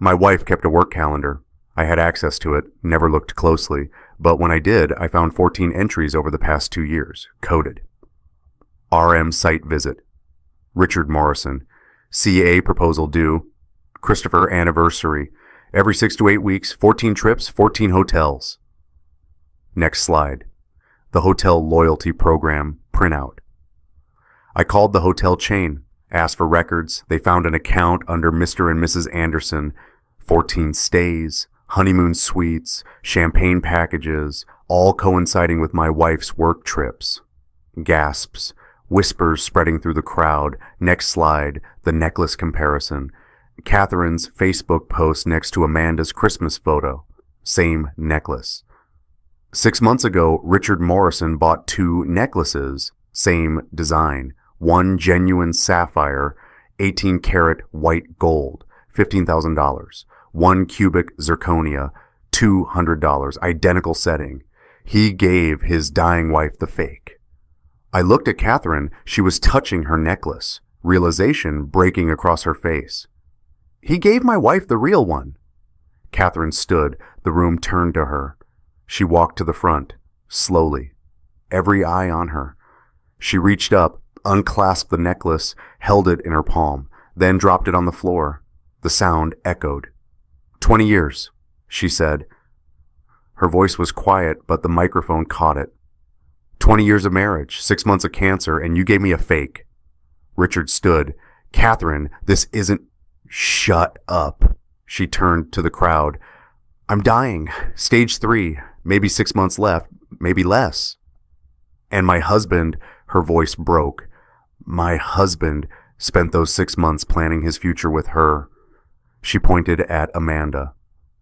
My wife kept a work calendar. I had access to it, never looked closely, but when I did, I found 14 entries over the past 2 years, coded. RM site visit. Richard Morrison. CA proposal due. Christopher anniversary. Every 6 to 8 weeks, 14 trips, 14 hotels. Next slide. The hotel loyalty program printout. I called the hotel chain, asked for records. They found an account under Mr. and Mrs. Anderson. 14 stays, honeymoon suites, champagne packages, all coinciding with my wife's work trips. Gasps, whispers spreading through the crowd. Next slide, the necklace comparison. Catherine's Facebook post next to Amanda's Christmas photo. Same necklace. 6 months ago, Richard Morrison bought 2 necklaces, same design. One genuine sapphire, 18 karat white gold, $15,000. 1 cubic zirconia, $200, identical setting. He gave his dying wife the fake. I looked at Catherine. She was touching her necklace, realization breaking across her face. He gave my wife the real one. Catherine stood. The room turned to her. She walked to the front, slowly, every eye on her. She reached up, unclasped the necklace, held it in her palm, then dropped it on the floor. The sound echoed. 20 years, she said. Her voice was quiet, but the microphone caught it. 20 years of marriage, 6 months of cancer, and you gave me a fake. Richard stood. Catherine, this isn't... Shut up. She turned to the crowd. I'm dying. Stage 3. Maybe 6 months left. Maybe less. And my husband, her voice broke. My husband spent those 6 months planning his future with her. She pointed at Amanda.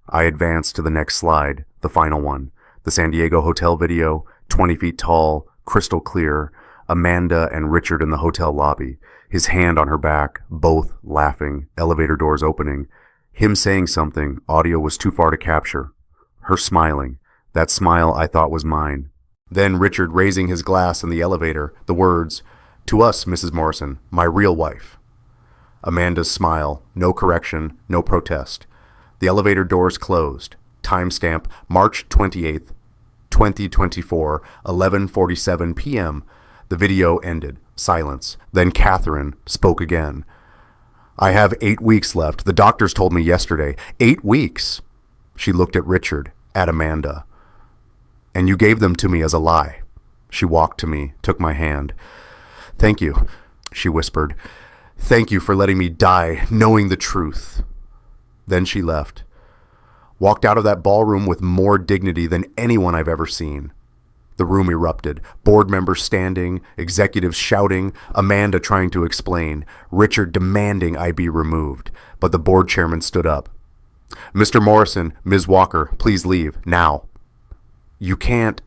I advanced to the next slide, the final one. The San Diego hotel video, 20 feet tall, crystal clear. Amanda and Richard in the hotel lobby, his hand on her back, both laughing, elevator doors opening. Him saying something, audio was too far to capture. Her smiling, that smile I thought was mine. Then Richard raising his glass in the elevator, the words, "To us, Mrs. Morrison, my real wife." Amanda's smile, no correction, no protest. The elevator doors closed. Timestamp, March 28th, 2024, 11:47 p.m. The video ended. Silence. Then Catherine spoke again. I have 8 weeks left. The doctors told me yesterday. 8 weeks. She looked at Richard, at Amanda. And you gave them to me as a lie. She walked to me, took my hand. Thank you, she whispered. Thank you for letting me die, knowing the truth. Then she left. Walked out of that ballroom with more dignity than anyone I've ever seen. The room erupted. Board members standing, executives shouting, Amanda trying to explain, Richard demanding I be removed. But the board chairman stood up. Mr. Morrison, Ms. Walker, please leave, now. You can't,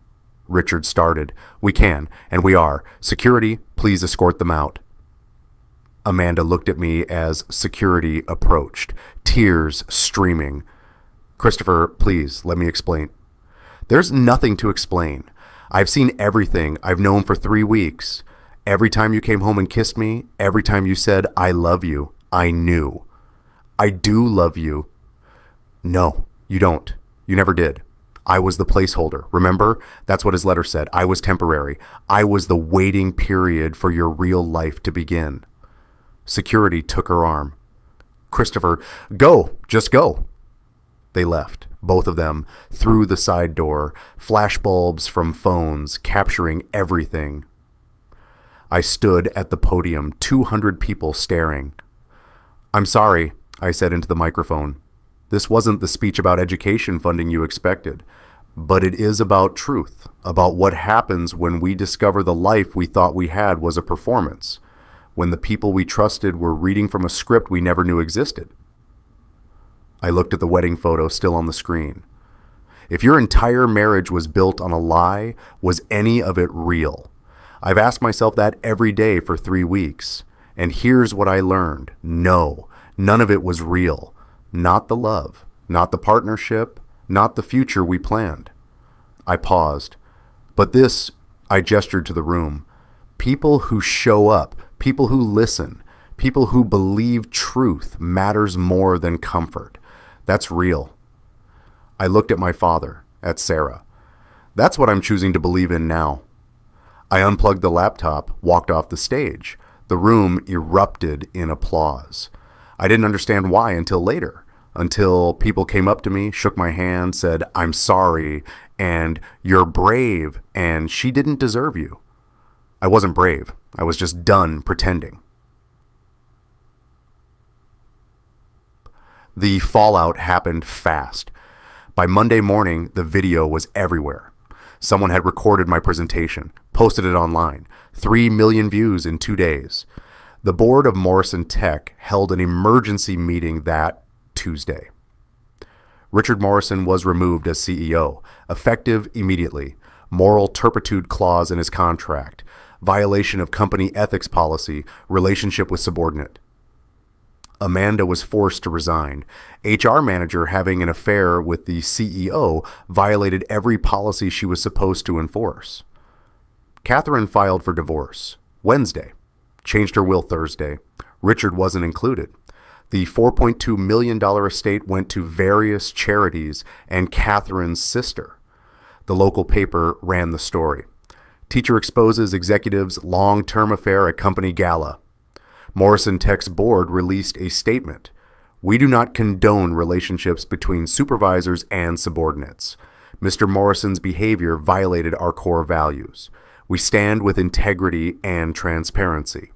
Richard started. We can, and we are. Security, please escort them out. Amanda looked at me as security approached, tears streaming. Christopher, please, let me explain. There's nothing to explain. I've seen everything I've known for 3 weeks. Every time you came home and kissed me, every time you said, I love you, I knew. I do love you. No, you don't. You never did. I was the placeholder. Remember? That's what his letter said. I was temporary. I was the waiting period for your real life to begin. Security took her arm. Christopher, go, just go. They left. both of them, through the side door, flashbulbs from phones, capturing everything. I stood at the podium, 200 people staring. "I'm sorry," I said into the microphone. "This wasn't the speech about education funding you expected, but it is about truth, about what happens when we discover the life we thought we had was a performance, when the people we trusted were reading from a script we never knew existed." I looked at the wedding photo still on the screen. If your entire marriage was built on a lie, was any of it real? I've asked myself that every day for 3 weeks. And here's what I learned. No, none of it was real. Not the love, not the partnership, not the future we planned. I paused. But this, I gestured to the room. People who show up, people who listen, people who believe truth matters more than comfort. That's real. I looked at my father, at Sarah. That's what I'm choosing to believe in now. I unplugged the laptop, walked off the stage. The room erupted in applause. I didn't understand why until later, until people came up to me, shook my hand, said, "I'm sorry," and "You're brave," and "She didn't deserve you." I wasn't brave. I was just done pretending. The fallout happened fast. By Monday morning, the video was everywhere. Someone had recorded my presentation, posted it online. 3 million views in 2 days. The board of Morrison Tech held an emergency meeting that Tuesday. Richard Morrison was removed as CEO, effective immediately. Moral turpitude clause in his contract. Violation of company ethics policy, relationship with subordinate. Amanda was forced to resign. HR manager having an affair with the CEO violated every policy she was supposed to enforce. Catherine filed for divorce Wednesday, changed her will Thursday. Richard wasn't included. The $4.2 million estate went to various charities and Catherine's sister. The local paper ran the story. Teacher exposes executive's long-term affair at company Gala. Morrison Tech's board released a statement. "We do not condone relationships between supervisors and subordinates. Mr. Morrison's behavior violated our core values. We stand with integrity and transparency."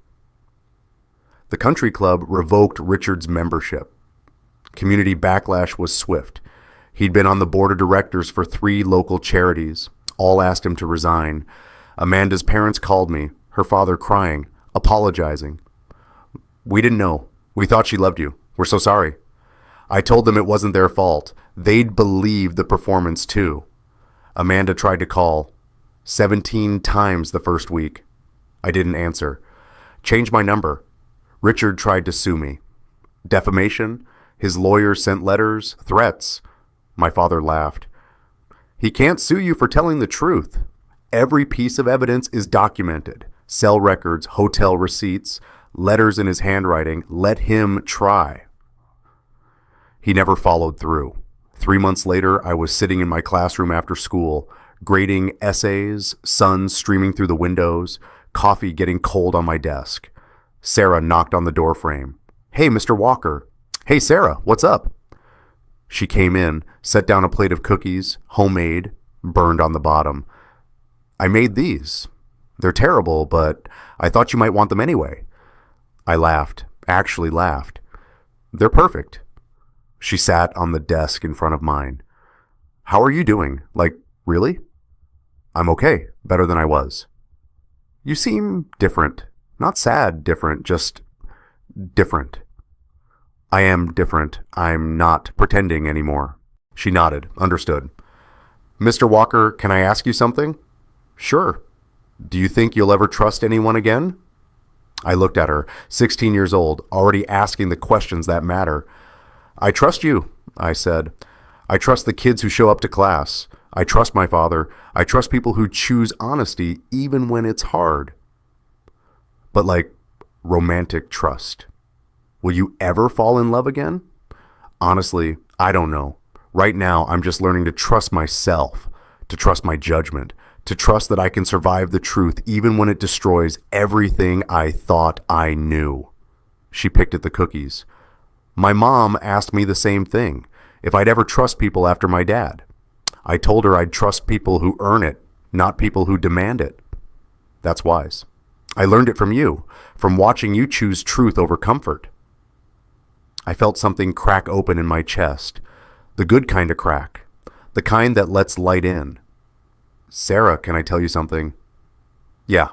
The country club revoked Richard's membership. Community backlash was swift. He'd been on the board of directors for 3 local charities. All asked him to resign. Amanda's parents called me, her father crying, apologizing. "We didn't know. We thought she loved you. We're so sorry." I told them it wasn't their fault. They'd believed the performance too. Amanda tried to call 17 times the first week. I didn't answer. Changed my number. Richard tried to sue me. Defamation? His lawyers sent letters, threats. My father laughed. "He can't sue you for telling the truth. Every piece of evidence is documented. Cell records, hotel receipts, letters in his handwriting. Let him try." He never followed through. 3 months later, I was sitting in my classroom after school, grading essays, sun streaming through the windows, coffee getting cold on my desk. Sarah knocked on the doorframe. "Hey, Mr. Walker." "Hey, Sarah, what's up?" She came in, set down a plate of cookies, homemade, burned on the bottom. "I made these. They're terrible, but I thought you might want them anyway." I laughed, actually laughed. "They're perfect." She sat on the desk in front of mine. "How are you doing? Like, really?" "I'm okay, better than I was." "You seem different. Not sad different, just different." "I am different. I'm not pretending anymore." She nodded, understood. "Mr. Walker, can I ask you something?" "Sure." "Do you think you'll ever trust anyone again?" I looked at her, 16 years old, already asking the questions that matter. "I trust you," I said. "I trust the kids who show up to class. I trust my father. I trust people who choose honesty even when it's hard." But like romantic trust. Will you ever fall in love again? Honestly, I don't know. Right now, I'm just learning to trust myself, to trust my judgment, to trust that I can survive the truth even when it destroys everything I thought I knew. She picked at the cookies. "My mom asked me the same thing. if I'd ever trust people after my dad. I told her I'd trust people who earn it, not people who demand it. That's wise. I learned it from you, from watching you choose truth over comfort. I felt something crack open in my chest, the good kind of crack, the kind that lets light in. Sarah, can I tell you something? Yeah.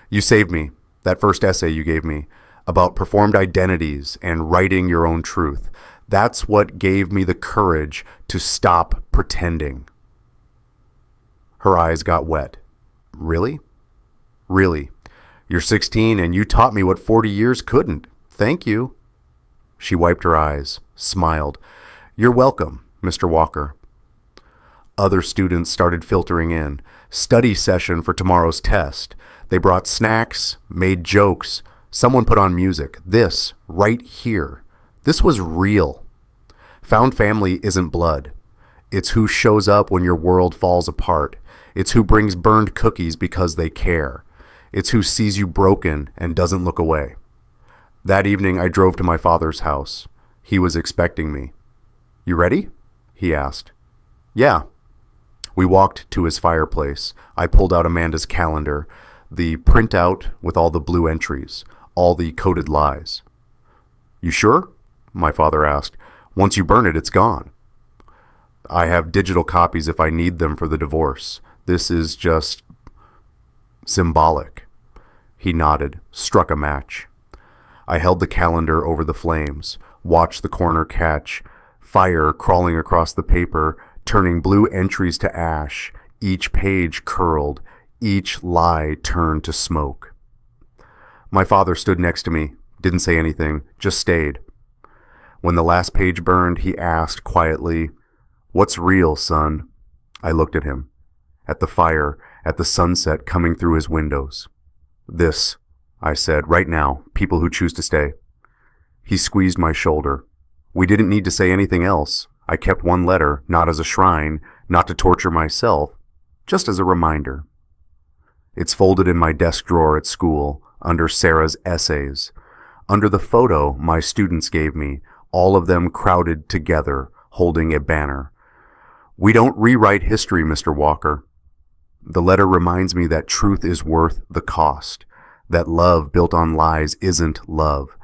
You saved me, that first essay you gave me, about performed identities and writing your own truth. That's what gave me the courage to stop pretending. Her eyes got wet. Really? Really. You're 16 and you taught me what 40 years couldn't. Thank you. She wiped her eyes, smiled. You're welcome, Mr. Walker. Other students started filtering in. Study session for tomorrow's test. They brought snacks, made jokes. Someone put on music. This, right here. This was real. Found family isn't blood. It's who shows up when your world falls apart. It's who brings burned cookies because they care. It's who sees you broken and doesn't look away. That evening, I drove to my father's house. He was expecting me. You ready? He asked. Yeah. We walked to his fireplace. I pulled out Amanda's calendar, the printout with all the blue entries, all the coded lies. You sure? My father asked. Once you burn it, it's gone. I have digital copies if I need them for the divorce. This is just symbolic. He nodded, struck a match. I held the calendar over the flames, watched the corner catch, fire crawling across the paper, turning blue entries to ash, each page curled, each lie turned to smoke. My father stood next to me, didn't say anything, just stayed. When the last page burned, he asked quietly, "What's real, son?" I looked at him, at the fire, at the sunset coming through his windows. This, I said, right now, people who choose to stay. He squeezed my shoulder. We didn't need to say anything else. I kept one letter, not as a shrine, not to torture myself, just as a reminder. It's folded in my desk drawer at school, under Sarah's essays. Under the photo my students gave me, all of them crowded together, holding a banner. We don't rewrite history, Mr. Walker. The letter reminds me that truth is worth the cost, that love built on lies isn't love,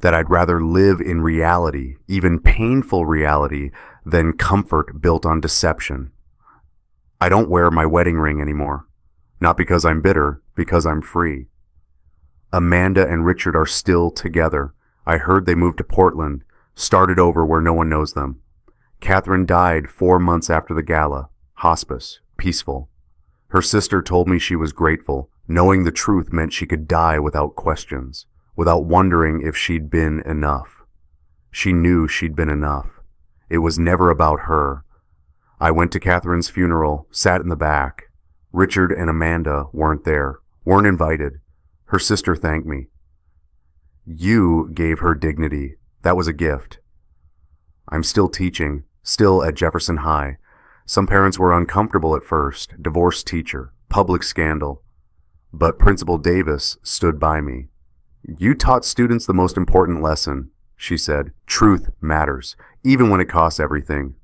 that I'd rather live in reality, even painful reality, than comfort built on deception. I don't wear my wedding ring anymore, not because I'm bitter, because I'm free. Amanda and Richard are still together. I heard they moved to Portland, started over where no one knows them. Catherine died 4 months after the gala, hospice, peaceful. Her sister told me she was grateful. Knowing the truth meant she could die without questions, without wondering if she'd been enough. She knew she'd been enough. It was never about her. I went to Catherine's funeral, sat in the back. Richard and Amanda weren't there, weren't invited. Her sister thanked me. You gave her dignity. That was a gift. I'm still teaching, still at Jefferson High. Some parents were uncomfortable at first, divorced teacher, public scandal. But Principal Davis stood by me. You taught students the most important lesson, she said. Truth matters, even when it costs everything.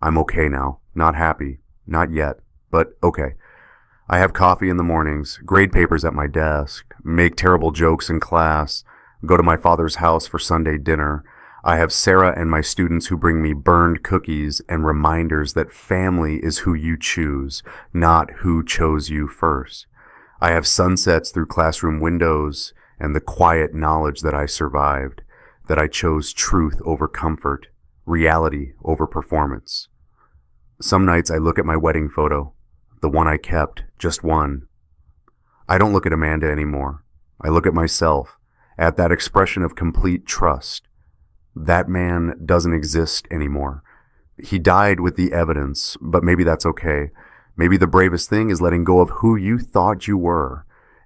I'm okay now. Not happy. Not yet, but okay. I have coffee in the mornings, grade papers at my desk, make terrible jokes in class, go to my father's house for Sunday dinner. I have Sarah and my students who bring me burned cookies and reminders that family is who you choose, not who chose you first. I have sunsets through classroom windows and the quiet knowledge that I survived, that I chose truth over comfort, reality over performance. Some nights I look at my wedding photo, the one I kept, just one. I don't look at Amanda anymore. I look at myself, at that expression of complete trust. That man doesn't exist anymore. He died with the evidence, but maybe that's okay. Maybe the bravest thing is letting go of who you thought you were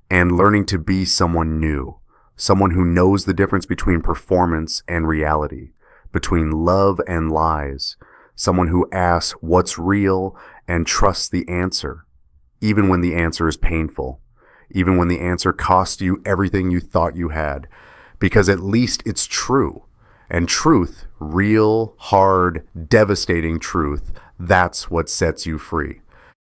and learning to be someone new, someone who knows the difference between performance and reality, between love and lies, someone who asks what's real and trusts the answer, even when the answer is painful, even when the answer costs you everything you thought you had, because at least it's true. And truth, real, hard, devastating truth, that's what sets you free.